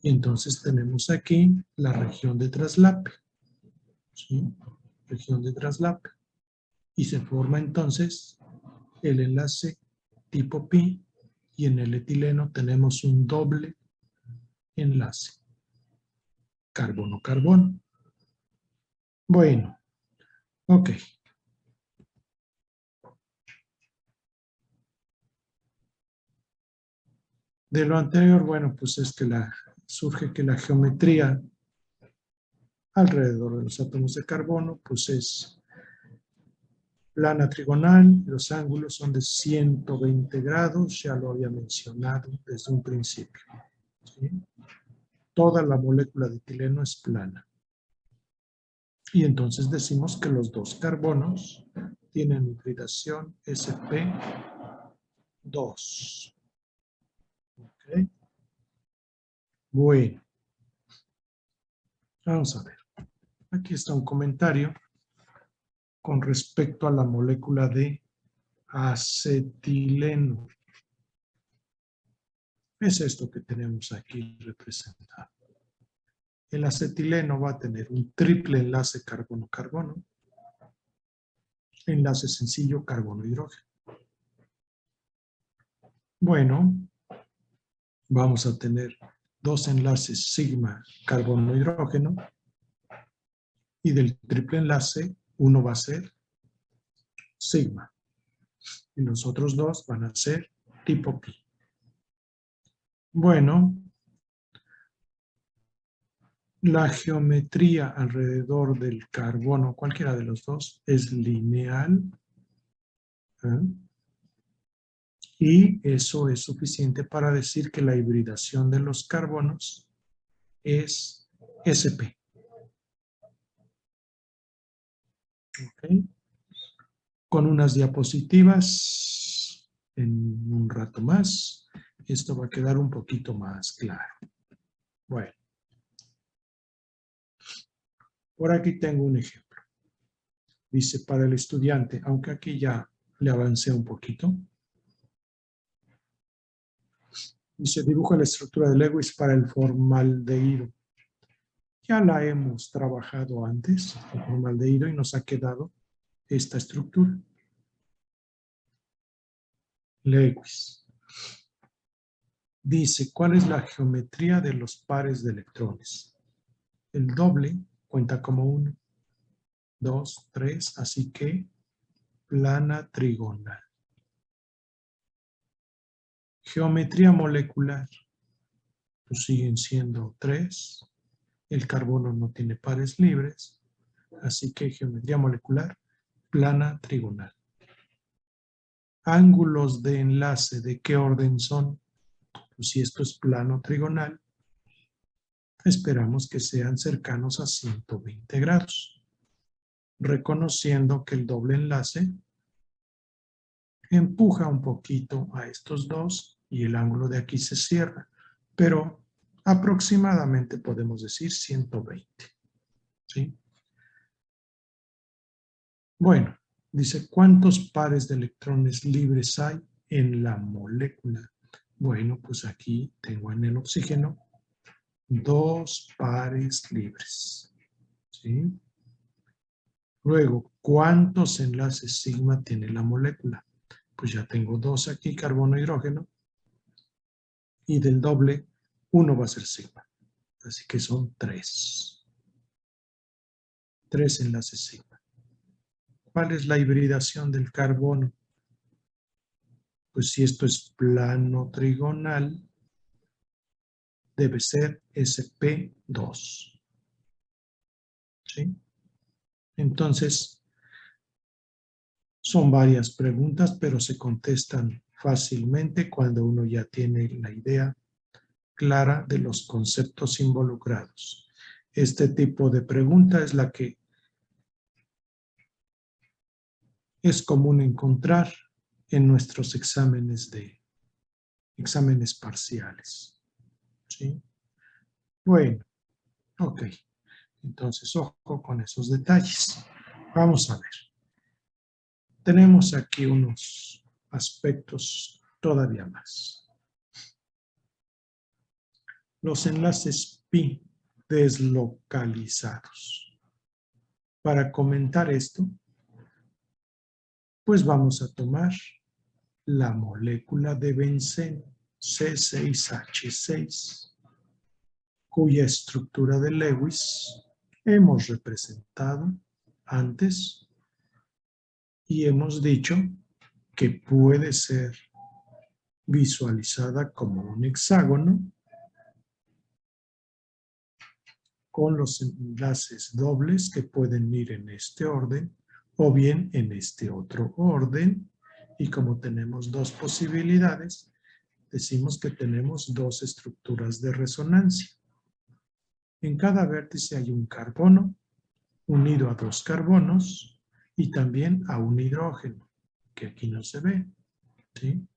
y entonces tenemos aquí la región de traslape, ¿sí? Región de traslape, y se forma entonces el enlace tipo pi, y en el etileno tenemos un doble enlace, carbono-carbono. Bueno, ok. De lo anterior, bueno, pues es que surge que la geometría alrededor de los átomos de carbono, pues es plana trigonal, los ángulos son de 120 grados, ya lo había mencionado desde un principio, ¿sí? Toda la molécula de etileno es plana. Y entonces decimos que los dos carbonos tienen hibridación sp2. ¿Okay? Bueno, vamos a ver. Aquí está un comentario con respecto a la molécula de acetileno. Es esto que tenemos aquí representado. El acetileno va a tener un triple enlace carbono-carbono, enlace sencillo carbono-hidrógeno. Bueno, vamos a tener dos enlaces sigma carbono-hidrógeno, y del triple enlace uno va a ser sigma y los otros dos van a ser tipo pi. Bueno, la geometría alrededor del carbono, cualquiera de los dos, es lineal, ¿eh? Y eso es suficiente para decir que la hibridación de los carbonos es sp. ¿Okay? Con unas diapositivas en un rato más, esto va a quedar un poquito más claro. Bueno, por aquí tengo un ejemplo. Dice para el estudiante, aunque aquí ya le avancé un poquito. Dice, dibuja la estructura de Lewis para el formaldehído. Ya la hemos trabajado antes, el formaldehído, y nos ha quedado esta estructura. Lewis. Dice, ¿cuál es la geometría de los pares de electrones? El doble cuenta como 1, 2, 3, así que plana trigonal. Geometría molecular, pues siguen siendo 3. El carbono no tiene pares libres, así que geometría molecular, plana trigonal. Ángulos de enlace, ¿de qué orden son? Pues si esto es plano trigonal, esperamos que sean cercanos a 120 grados, reconociendo que el doble enlace empuja un poquito a estos dos y el ángulo de aquí se cierra, pero aproximadamente podemos decir 120. ¿Sí? Bueno, dice, ¿cuántos pares de electrones libres hay en la molécula? Bueno, pues aquí tengo en el oxígeno 2 pares libres. ¿Sí? Luego, ¿cuántos enlaces sigma tiene la molécula? Pues ya tengo 2 aquí, carbono-hidrógeno, y del doble, 1 va a ser sigma. Así que son 3. 3 enlaces sigma. ¿Cuál es la hibridación del carbono? Pues si esto es plano trigonal, debe ser sp2. ¿Sí? Entonces, son varias preguntas, pero se contestan fácilmente cuando uno ya tiene la idea clara de los conceptos involucrados. Este tipo de pregunta es la que es común encontrar en nuestros exámenes parciales. ¿Sí? Bueno, ok. Entonces, ojo con esos detalles. Vamos a ver. Tenemos aquí unos aspectos todavía más. Los enlaces pi deslocalizados. Para comentar esto, pues vamos a tomar la molécula de benceno, C6H6, cuya estructura de Lewis hemos representado antes y hemos dicho que puede ser visualizada como un hexágono con los enlaces dobles que pueden ir en este orden o bien en este otro orden. Y como tenemos dos posibilidades, decimos que tenemos dos estructuras de resonancia. En cada vértice hay un carbono unido a dos carbonos y también a un hidrógeno, que aquí no se ve, ¿sí?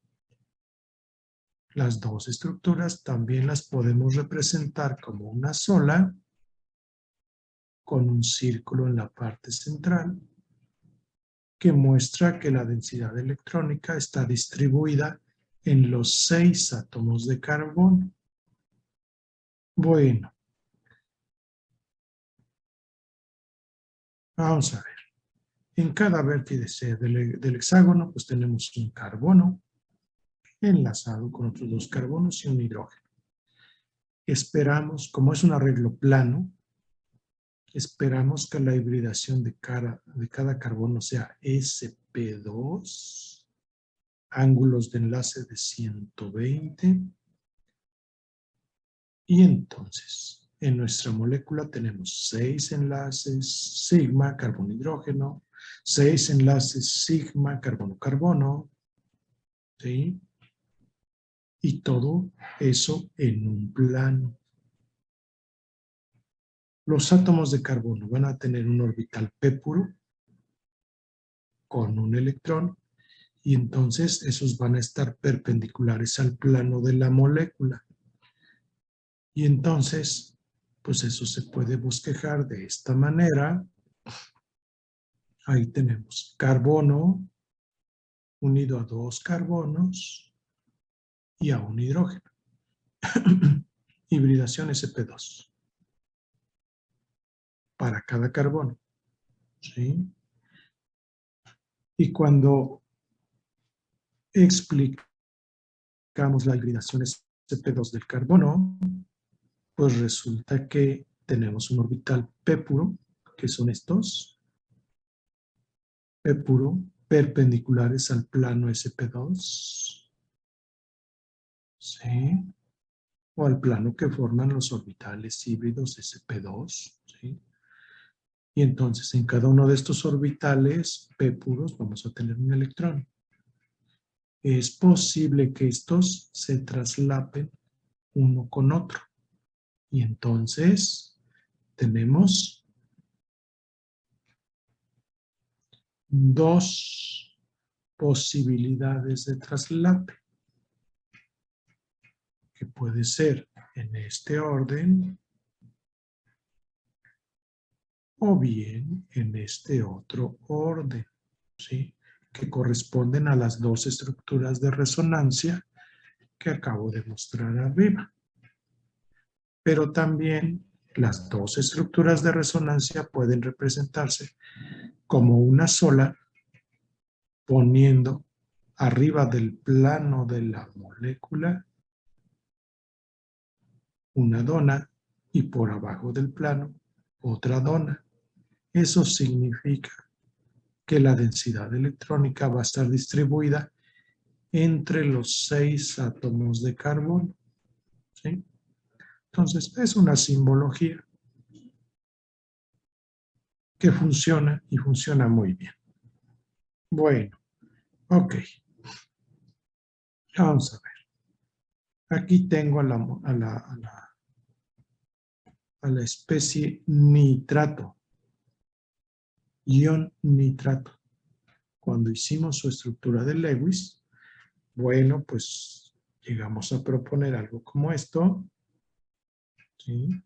Las dos estructuras también las podemos representar como una sola, con un círculo en la parte central, que muestra que la densidad electrónica está distribuida en los 6 átomos de carbono. Bueno, vamos a ver. En cada vértice del hexágono, pues tenemos un carbono enlazado con otros dos carbonos y un hidrógeno. Esperamos, como es un arreglo plano, esperamos que la hibridación de cada carbono sea sp2, ángulos de enlace de 120. Y entonces, en nuestra molécula tenemos 6 enlaces sigma, carbono-hidrógeno, 6 enlaces sigma, carbono-carbono, ¿sí? Y todo eso en un plano. Los átomos de carbono van a tener un orbital p puro con un electrón y entonces esos van a estar perpendiculares al plano de la molécula. Y entonces, pues eso se puede bosquejar de esta manera. Ahí tenemos carbono unido a dos carbonos y a un hidrógeno. Hibridación sp2 para cada carbono, ¿sí? Y cuando explicamos la hibridación sp2 del carbono, pues resulta que tenemos un orbital p puro, que son estos, p puro, perpendiculares al plano sp2, ¿sí? O al plano que forman los orbitales híbridos sp2, ¿sí? Y entonces en cada uno de estos orbitales p puros vamos a tener un electrón. Es posible que estos se traslapen uno con otro. Y entonces tenemos dos posibilidades de traslape, que puede ser en este orden o bien en este otro orden, ¿sí? Que corresponden a las dos estructuras de resonancia que acabo de mostrar arriba. Pero también las dos estructuras de resonancia pueden representarse como una sola, poniendo arriba del plano de la molécula una dona y por abajo del plano otra dona. Eso significa que la densidad electrónica va a estar distribuida entre los 6 átomos de carbono, ¿sí? Entonces, es una simbología que funciona y funciona muy bien. Bueno, ok. Vamos a ver. Aquí tengo a la especie nitrato, ion nitrato. Cuando hicimos su estructura de Lewis, bueno, pues llegamos a proponer algo como esto, ¿sí?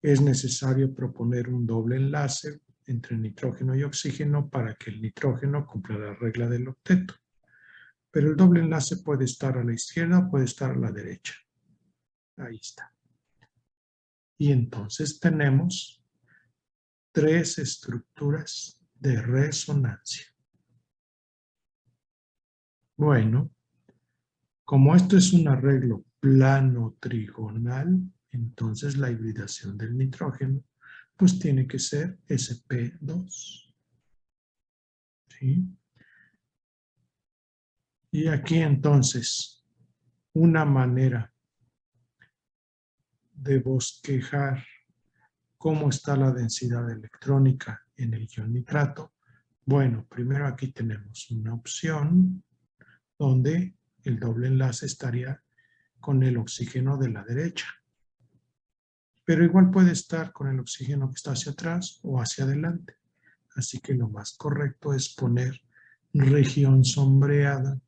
Es necesario proponer un doble enlace entre nitrógeno y oxígeno para que el nitrógeno cumpla la regla del octeto, Pero el doble enlace puede estar a la izquierda o puede estar a la derecha. Ahí está. Y entonces tenemos 3 estructuras de resonancia. Bueno, como esto es un arreglo plano trigonal, entonces la hibridación del nitrógeno pues tiene que ser sp2. ¿Sí? Y aquí entonces una manera de bosquejar cómo está la densidad electrónica en el ion nitrato. Bueno, primero aquí tenemos una opción donde el doble enlace estaría con el oxígeno de la derecha. Pero igual puede estar con el oxígeno que está hacia atrás o hacia adelante. Así que lo más correcto es poner región sombreada,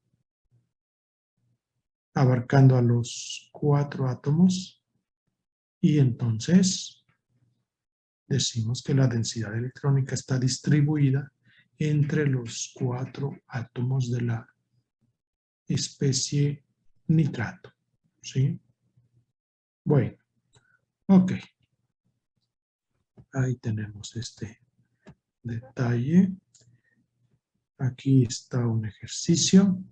abarcando a los 4 átomos. Y entonces decimos que la densidad electrónica está distribuida entre los 4 átomos de la especie nitrato. ¿Sí? Bueno, ok. Ahí tenemos este detalle. Aquí está un ejercicio.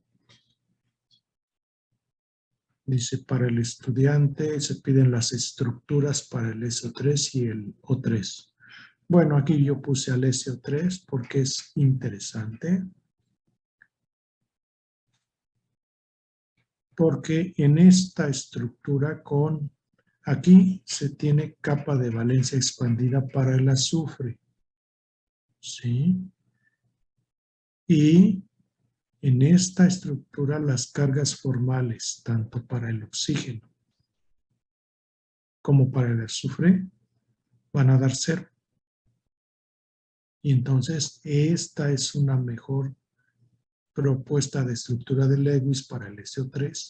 Dice, para el estudiante se piden las estructuras para el SO3 y el O3. Bueno, aquí yo puse al SO3 porque es interesante. Porque en esta estructura aquí se tiene capa de valencia expandida para el azufre. ¿Sí? Y en esta estructura las cargas formales, tanto para el oxígeno como para el azufre, van a dar 0. Y entonces esta es una mejor propuesta de estructura de Lewis para el SO3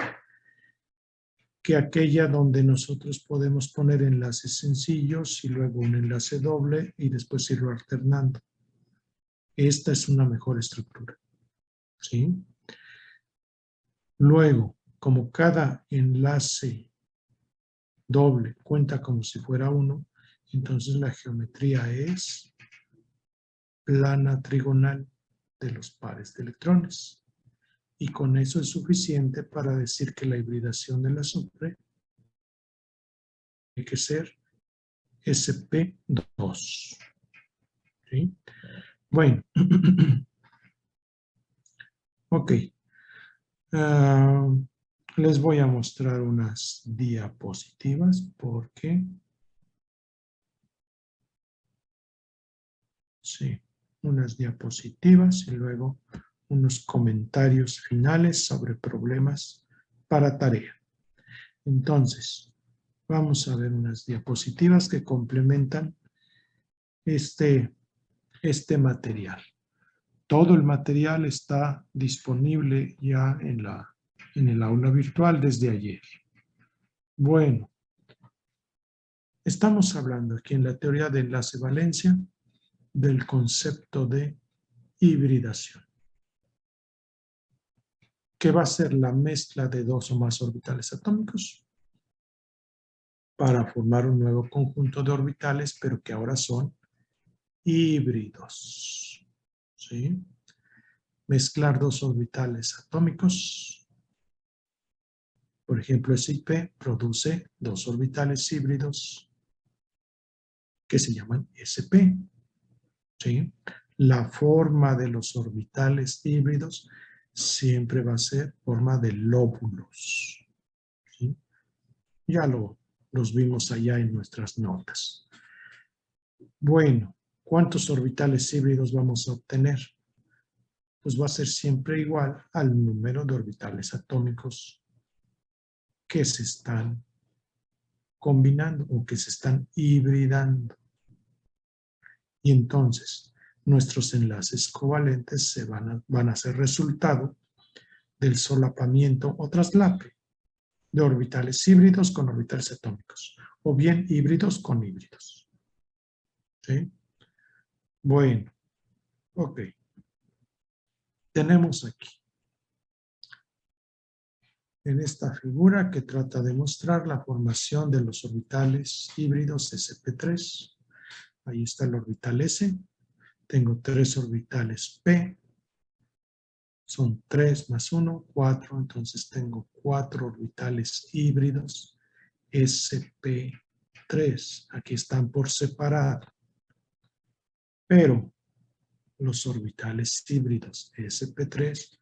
que aquella donde nosotros podemos poner enlaces sencillos y luego un enlace doble y después irlo alternando. Esta es una mejor estructura. ¿Sí? Luego, como cada enlace doble cuenta como si fuera uno, entonces la geometría es plana trigonal de los pares de electrones. Y con eso es suficiente para decir que la hibridación del azufre tiene que ser sp2. ¿Sí? Bueno, ok. Les voy a mostrar unas diapositivas porque, sí, unas diapositivas y luego unos comentarios finales sobre problemas para tarea. Entonces, vamos a ver unas diapositivas que complementan este material. Todo el material está disponible ya en el aula virtual desde ayer. Bueno, estamos hablando aquí en la teoría de enlace-valencia del concepto de hibridación, que va a ser la mezcla de 2 o más orbitales atómicos para formar un nuevo conjunto de orbitales, pero que ahora son híbridos. ¿Sí? Mezclar 2 orbitales atómicos. Por ejemplo, SiP produce 2 orbitales híbridos que se llaman sp. ¿Sí? La forma de los orbitales híbridos siempre va a ser forma de lóbulos. ¿Sí? Ya los vimos allá en nuestras notas. Bueno, ¿cuántos orbitales híbridos vamos a obtener? Pues va a ser siempre igual al número de orbitales atómicos que se están combinando o que se están hibridando. Y entonces, nuestros enlaces covalentes van a ser resultado del solapamiento o traslape de orbitales híbridos con orbitales atómicos, o bien híbridos con híbridos. ¿Sí? Bueno, ok. Tenemos aquí en esta figura que trata de mostrar la formación de los orbitales híbridos sp3. Ahí está el orbital S. Tengo 3 orbitales p. Son 3 más 1, 4. Entonces tengo 4 orbitales híbridos sp3. Aquí están por separado. Pero los orbitales híbridos sp3,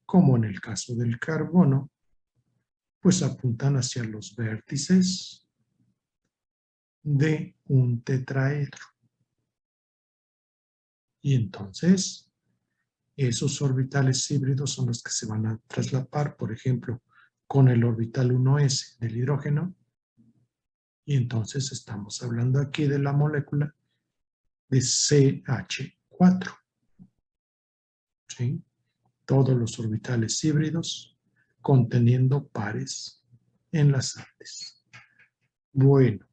como en el caso del carbono, pues apuntan hacia los vértices de un tetraedro. Y entonces, esos orbitales híbridos son los que se van a traslapar, por ejemplo, con el orbital 1s del hidrógeno. Y entonces estamos hablando aquí de la molécula de CH4. ¿Sí? Todos los orbitales híbridos conteniendo pares enlazantes. Bueno,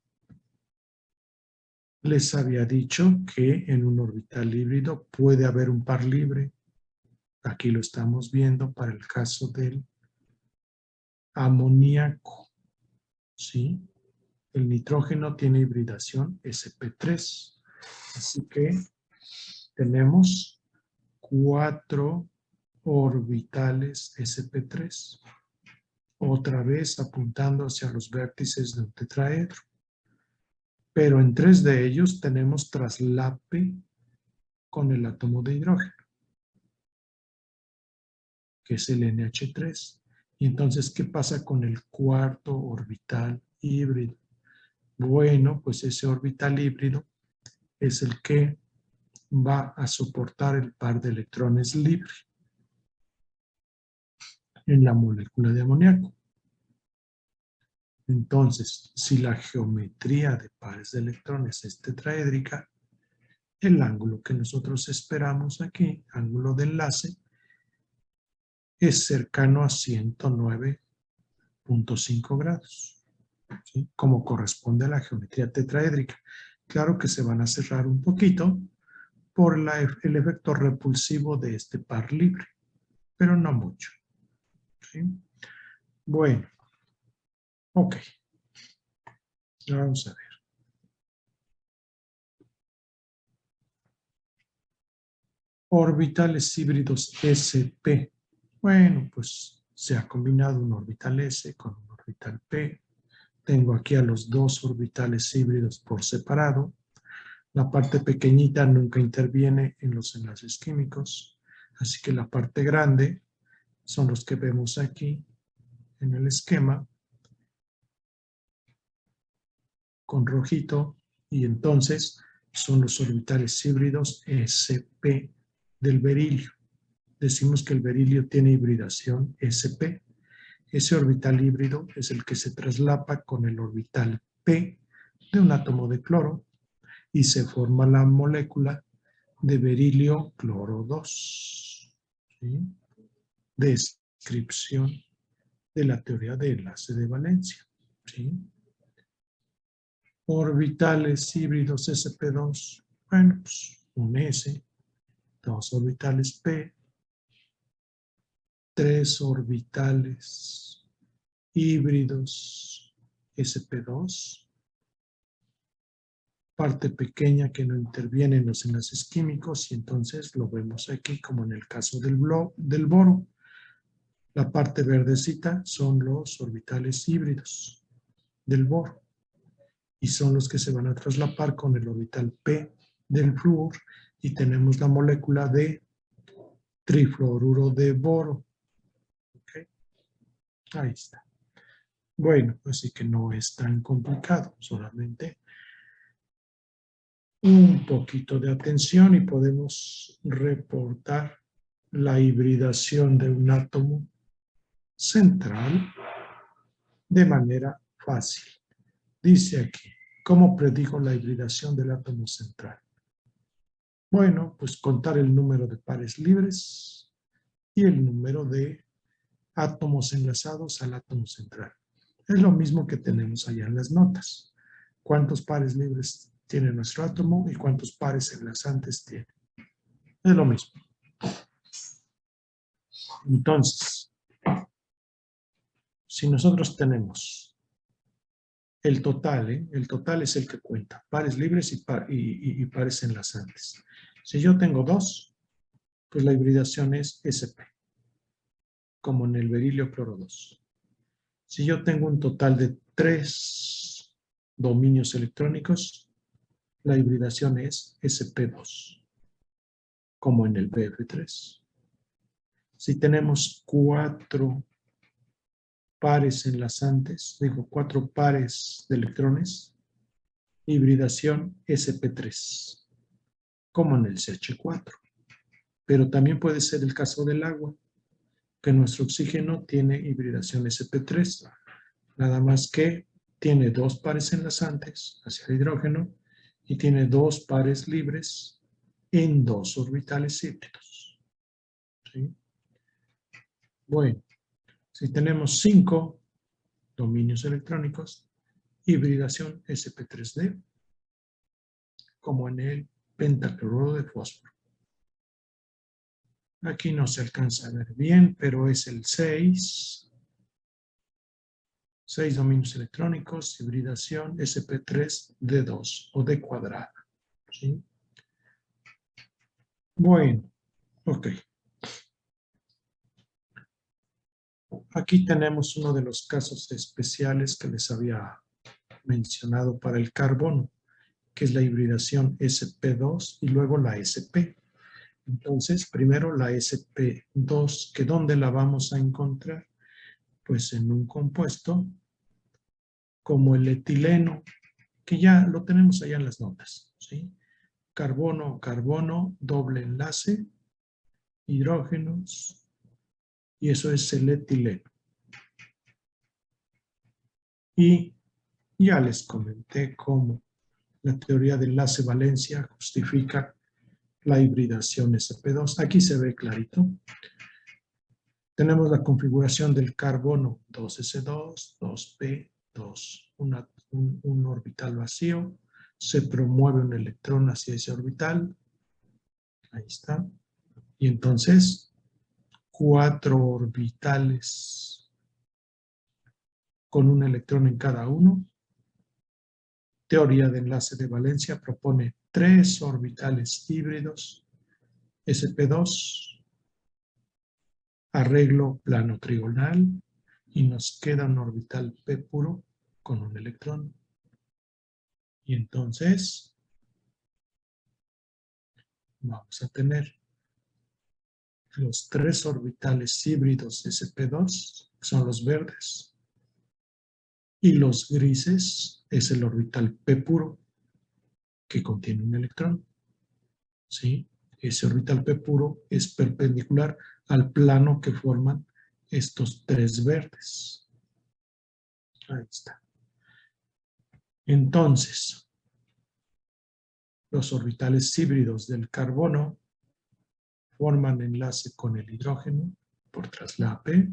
les había dicho que en un orbital híbrido puede haber un par libre. Aquí lo estamos viendo para el caso del amoníaco. ¿Sí? El nitrógeno tiene hibridación sp3. Así que tenemos 4 orbitales sp3. Otra vez apuntando hacia los vértices de un tetraedro. Pero en 3 de ellos tenemos traslape con el átomo de hidrógeno, que es el NH3. Y entonces, ¿qué pasa con el cuarto orbital híbrido? Bueno, pues ese orbital híbrido es el que va a soportar el par de electrones libre en la molécula de amoníaco. Entonces, si la geometría de pares de electrones es tetraédrica, el ángulo que nosotros esperamos aquí, ángulo de enlace, es cercano a 109.5 grados, ¿sí? Como corresponde a la geometría tetraédrica. Claro que se van a cerrar un poquito por el efecto repulsivo de este par libre, pero no mucho. ¿Sí? Bueno, ok. Vamos a ver. Orbitales híbridos sp. Bueno, pues se ha combinado un orbital s con un orbital p. Tengo aquí a los 2 orbitales híbridos por separado. La parte pequeñita nunca interviene en los enlaces químicos, así que la parte grande son los que vemos aquí en el esquema con rojito, y entonces son los orbitales híbridos sp del berilio. Decimos que el berilio tiene hibridación sp. Ese orbital híbrido es el que se traslapa con el orbital p de un átomo de cloro y se forma la molécula de berilio cloro 2. ¿Sí? Descripción de la teoría de enlace de valencia. ¿Sí? Orbitales híbridos sp2. Bueno, pues un s, 2 orbitales p, 3 orbitales híbridos sp2, parte pequeña que no interviene en los enlaces químicos, y entonces lo vemos aquí como en el caso del boro. La parte verdecita son los orbitales híbridos del boro y son los que se van a traslapar con el orbital P del flúor y tenemos la molécula de trifluoruro de boro. ¿Okay? Ahí está. Bueno, así que no es tan complicado, solamente un poquito de atención y podemos reportar la hibridación de un átomo central de manera fácil. Dice aquí, ¿cómo predijo la hibridación del átomo central? Bueno, pues contar el número de pares libres y el número de átomos enlazados al átomo central. Es lo mismo que tenemos allá en las notas. ¿Cuántos pares libres tiene nuestro átomo y cuántos pares enlazantes tiene? Es lo mismo. Entonces, Si nosotros tenemos el total es el que cuenta, pares libres y pares enlazantes. Si yo tengo 2, pues la hibridación es sp, como en el berilio cloro 2. Si yo tengo un total de 3 dominios electrónicos, la hibridación es sp2, como en el BF3. Si tenemos 4 pares enlazantes, 4 pares de electrones, hibridación sp3, como en el CH4. Pero también puede ser el caso del agua, que nuestro oxígeno tiene hibridación sp3, nada más que tiene 2 pares enlazantes hacia el hidrógeno y tiene 2 pares libres en 2 orbitales híbridos. ¿Sí? Bueno, si tenemos 5 dominios electrónicos, hibridación sp3d, como en el pentacloruro de fósforo. Aquí no se alcanza a ver bien, pero es el 6. 6 dominios electrónicos, hibridación sp3d2 o d cuadrada. ¿Sí? Bueno, ok. Aquí tenemos uno de los casos especiales que les había mencionado para el carbono, que es la hibridación sp2 y luego la sp. Entonces, primero la sp2, que ¿dónde la vamos a encontrar? Pues en un compuesto como el etileno, que ya lo tenemos allá en las notas, ¿sí? Carbono, carbono, doble enlace, hidrógenos, y eso es el etileno. Y ya les comenté cómo la teoría de enlace-valencia justifica la hibridación sp2. Aquí se ve clarito. Tenemos la configuración del carbono 2s2, 2p, 2, un orbital vacío. Se promueve un electrón hacia ese orbital. Ahí está. Y entonces, 4 orbitales con un electrón en cada uno. Teoría de enlace de valencia propone 3 orbitales híbridos, sp2, arreglo plano trigonal, y nos queda un orbital p puro con un electrón. Y entonces vamos a tener los 3 orbitales híbridos sp2, que son los verdes, y los grises es el orbital p puro, que contiene un electrón. ¿Sí? Ese orbital p puro es perpendicular al plano que forman estos 3 verdes. Ahí está. Entonces, los orbitales híbridos del carbono forman enlace con el hidrógeno por traslape,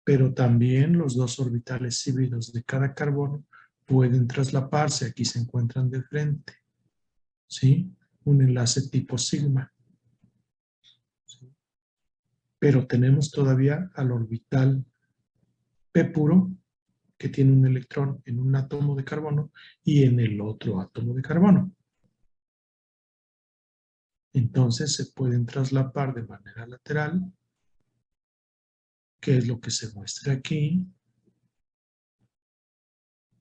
pero también los 2 orbitales híbridos de cada carbono pueden traslaparse. Aquí se encuentran de frente. ¿Sí? Un enlace tipo sigma. ¿Sí? Pero tenemos todavía al orbital p puro, que tiene un electrón en un átomo de carbono y en el otro átomo de carbono. Entonces se pueden traslapar de manera lateral, que es lo que se muestra aquí.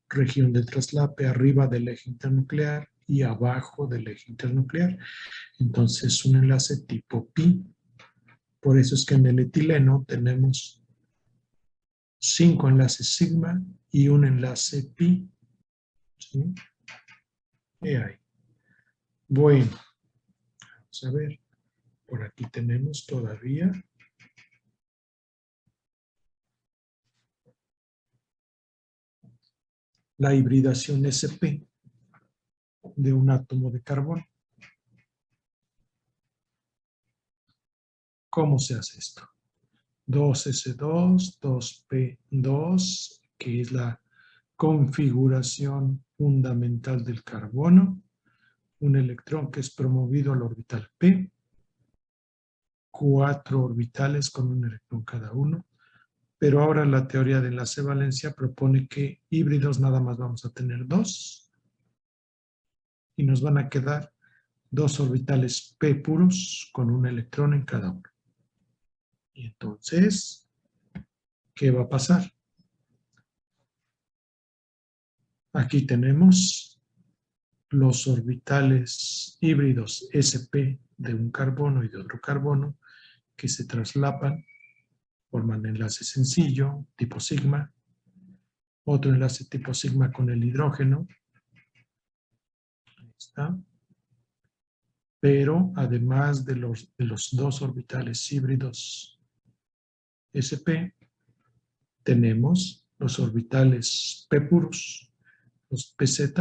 Región de traslape arriba del eje internuclear y abajo del eje internuclear. Entonces un enlace tipo pi. Por eso es que en el etileno tenemos 5 enlaces sigma y un enlace pi. ¿Sí? Y ahí. Bueno, vamos a ver. Por aquí tenemos todavía la hibridación sp de un átomo de carbono. ¿Cómo se hace esto? 2s2, 2p2, que es la configuración fundamental del carbono, un electrón que es promovido al orbital p, 4 orbitales con un electrón cada uno, Pero ahora la teoría de enlace-valencia propone que híbridos nada más vamos a tener 2 y nos van a quedar 2 orbitales p puros con un electrón en cada uno. Y entonces, ¿qué va a pasar? Aquí tenemos los orbitales híbridos sp de un carbono y de otro carbono que se traslapan, forman enlace sencillo tipo sigma, otro enlace tipo sigma con el hidrógeno, ahí está. Pero además de los 2 orbitales híbridos sp, tenemos los orbitales p puros, los pz,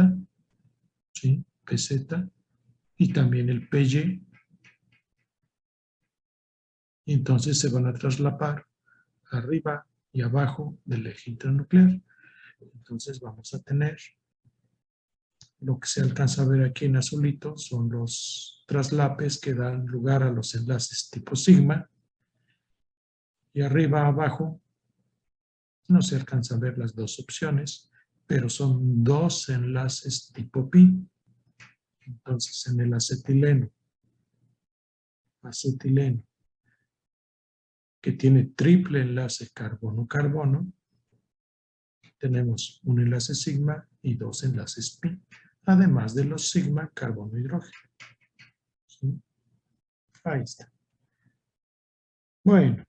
¿sí? Pz, y también el py. Y entonces se van a traslapar arriba y abajo del eje intranuclear. Entonces vamos a tener lo que se alcanza a ver aquí en azulito, son los traslapes que dan lugar a los enlaces tipo sigma. Y arriba abajo no se alcanza a ver las 2 opciones, pero son 2 enlaces tipo pi. Entonces en el acetileno, que tiene triple enlace carbono-carbono, tenemos un enlace sigma y 2 enlaces pi, además de los sigma carbono-hidrógeno. ¿Sí? Ahí está. Bueno,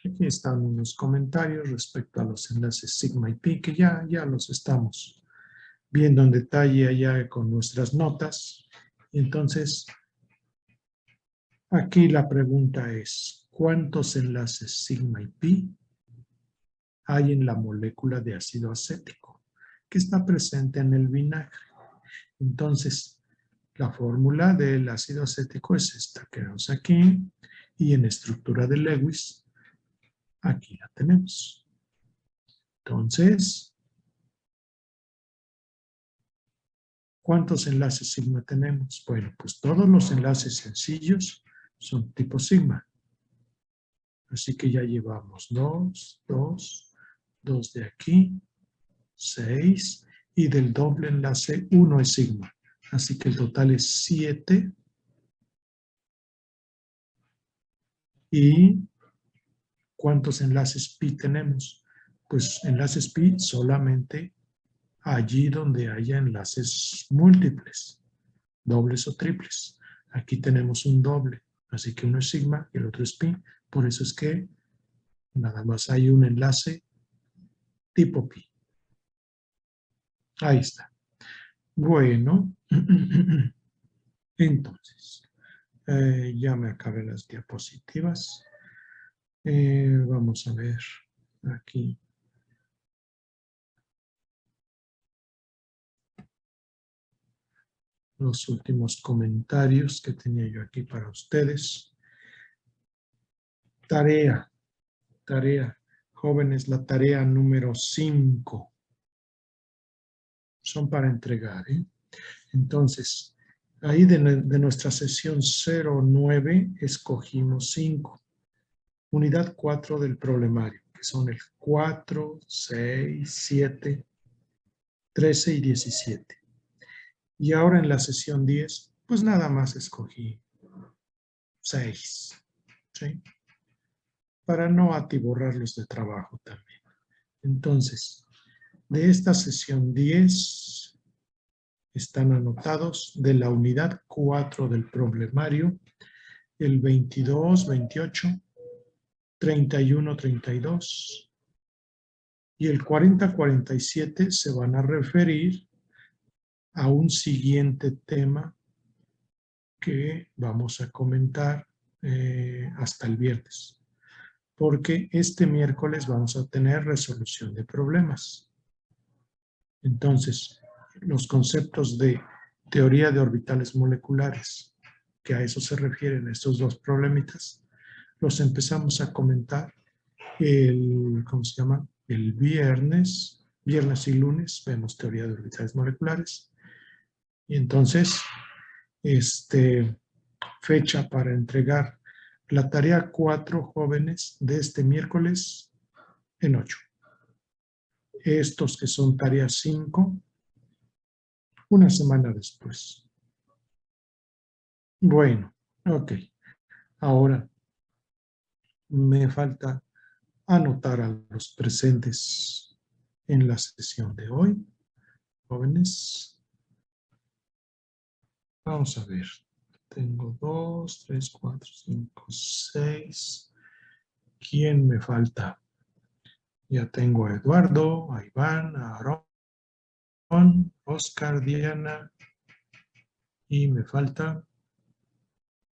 aquí están unos comentarios respecto a los enlaces sigma y pi, que ya los estamos viendo en detalle allá con nuestras notas. Y entonces, aquí la pregunta es, ¿cuántos enlaces sigma y pi hay en la molécula de ácido acético que está presente en el vinagre? Entonces, la fórmula del ácido acético es esta que vemos aquí, y en estructura de Lewis, aquí la tenemos. Entonces, ¿cuántos enlaces sigma tenemos? Bueno, pues todos los enlaces sencillos son tipo sigma. Así que ya llevamos 2, 2, 2 de aquí, 6, y del doble enlace 1 es sigma. Así que el total es 7. ¿Y cuántos enlaces pi tenemos? Pues enlaces pi solamente allí donde haya enlaces múltiples, dobles o triples. Aquí tenemos un doble, así que uno es sigma y el otro es pi. Por eso es que nada más hay un enlace tipo pi. Ahí está. Bueno, entonces, ya me acabé las diapositivas. Vamos a ver aquí. Los últimos comentarios que tenía yo aquí para ustedes. Tarea. Jóvenes, la tarea número 5. Son para entregar, ¿eh? Entonces, ahí de nuestra sesión 09 escogimos 5. Unidad 4 del problemario, que son el 4, 6, 7, 13 y 17. Y ahora en la sesión 10, pues nada más escogí 6, ¿sí? Para no atiborrarlos de trabajo también. Entonces, de esta sesión 10 están anotados de la unidad 4 del problemario el 22, 28, 31, 32 y el 40, 47 se van a referir a un siguiente tema que vamos a comentar hasta el viernes, porque este miércoles vamos a tener resolución de problemas. Entonces, los conceptos de teoría de orbitales moleculares, que a eso se refieren estos 2 problemitas, los empezamos a comentar ¿cómo se llama? El viernes y lunes vemos teoría de orbitales moleculares. Y entonces, fecha para entregar la tarea 4, jóvenes, de este miércoles en 8. Estos que son tarea 5, una semana después. Bueno, ok. Ahora me falta anotar a los presentes en la sesión de hoy. Jóvenes, vamos a ver. Tengo 2, 3, 4, 5, 6. ¿Quién me falta? Ya tengo a Eduardo, a Iván, a Aarón, Oscar, Diana. Y me falta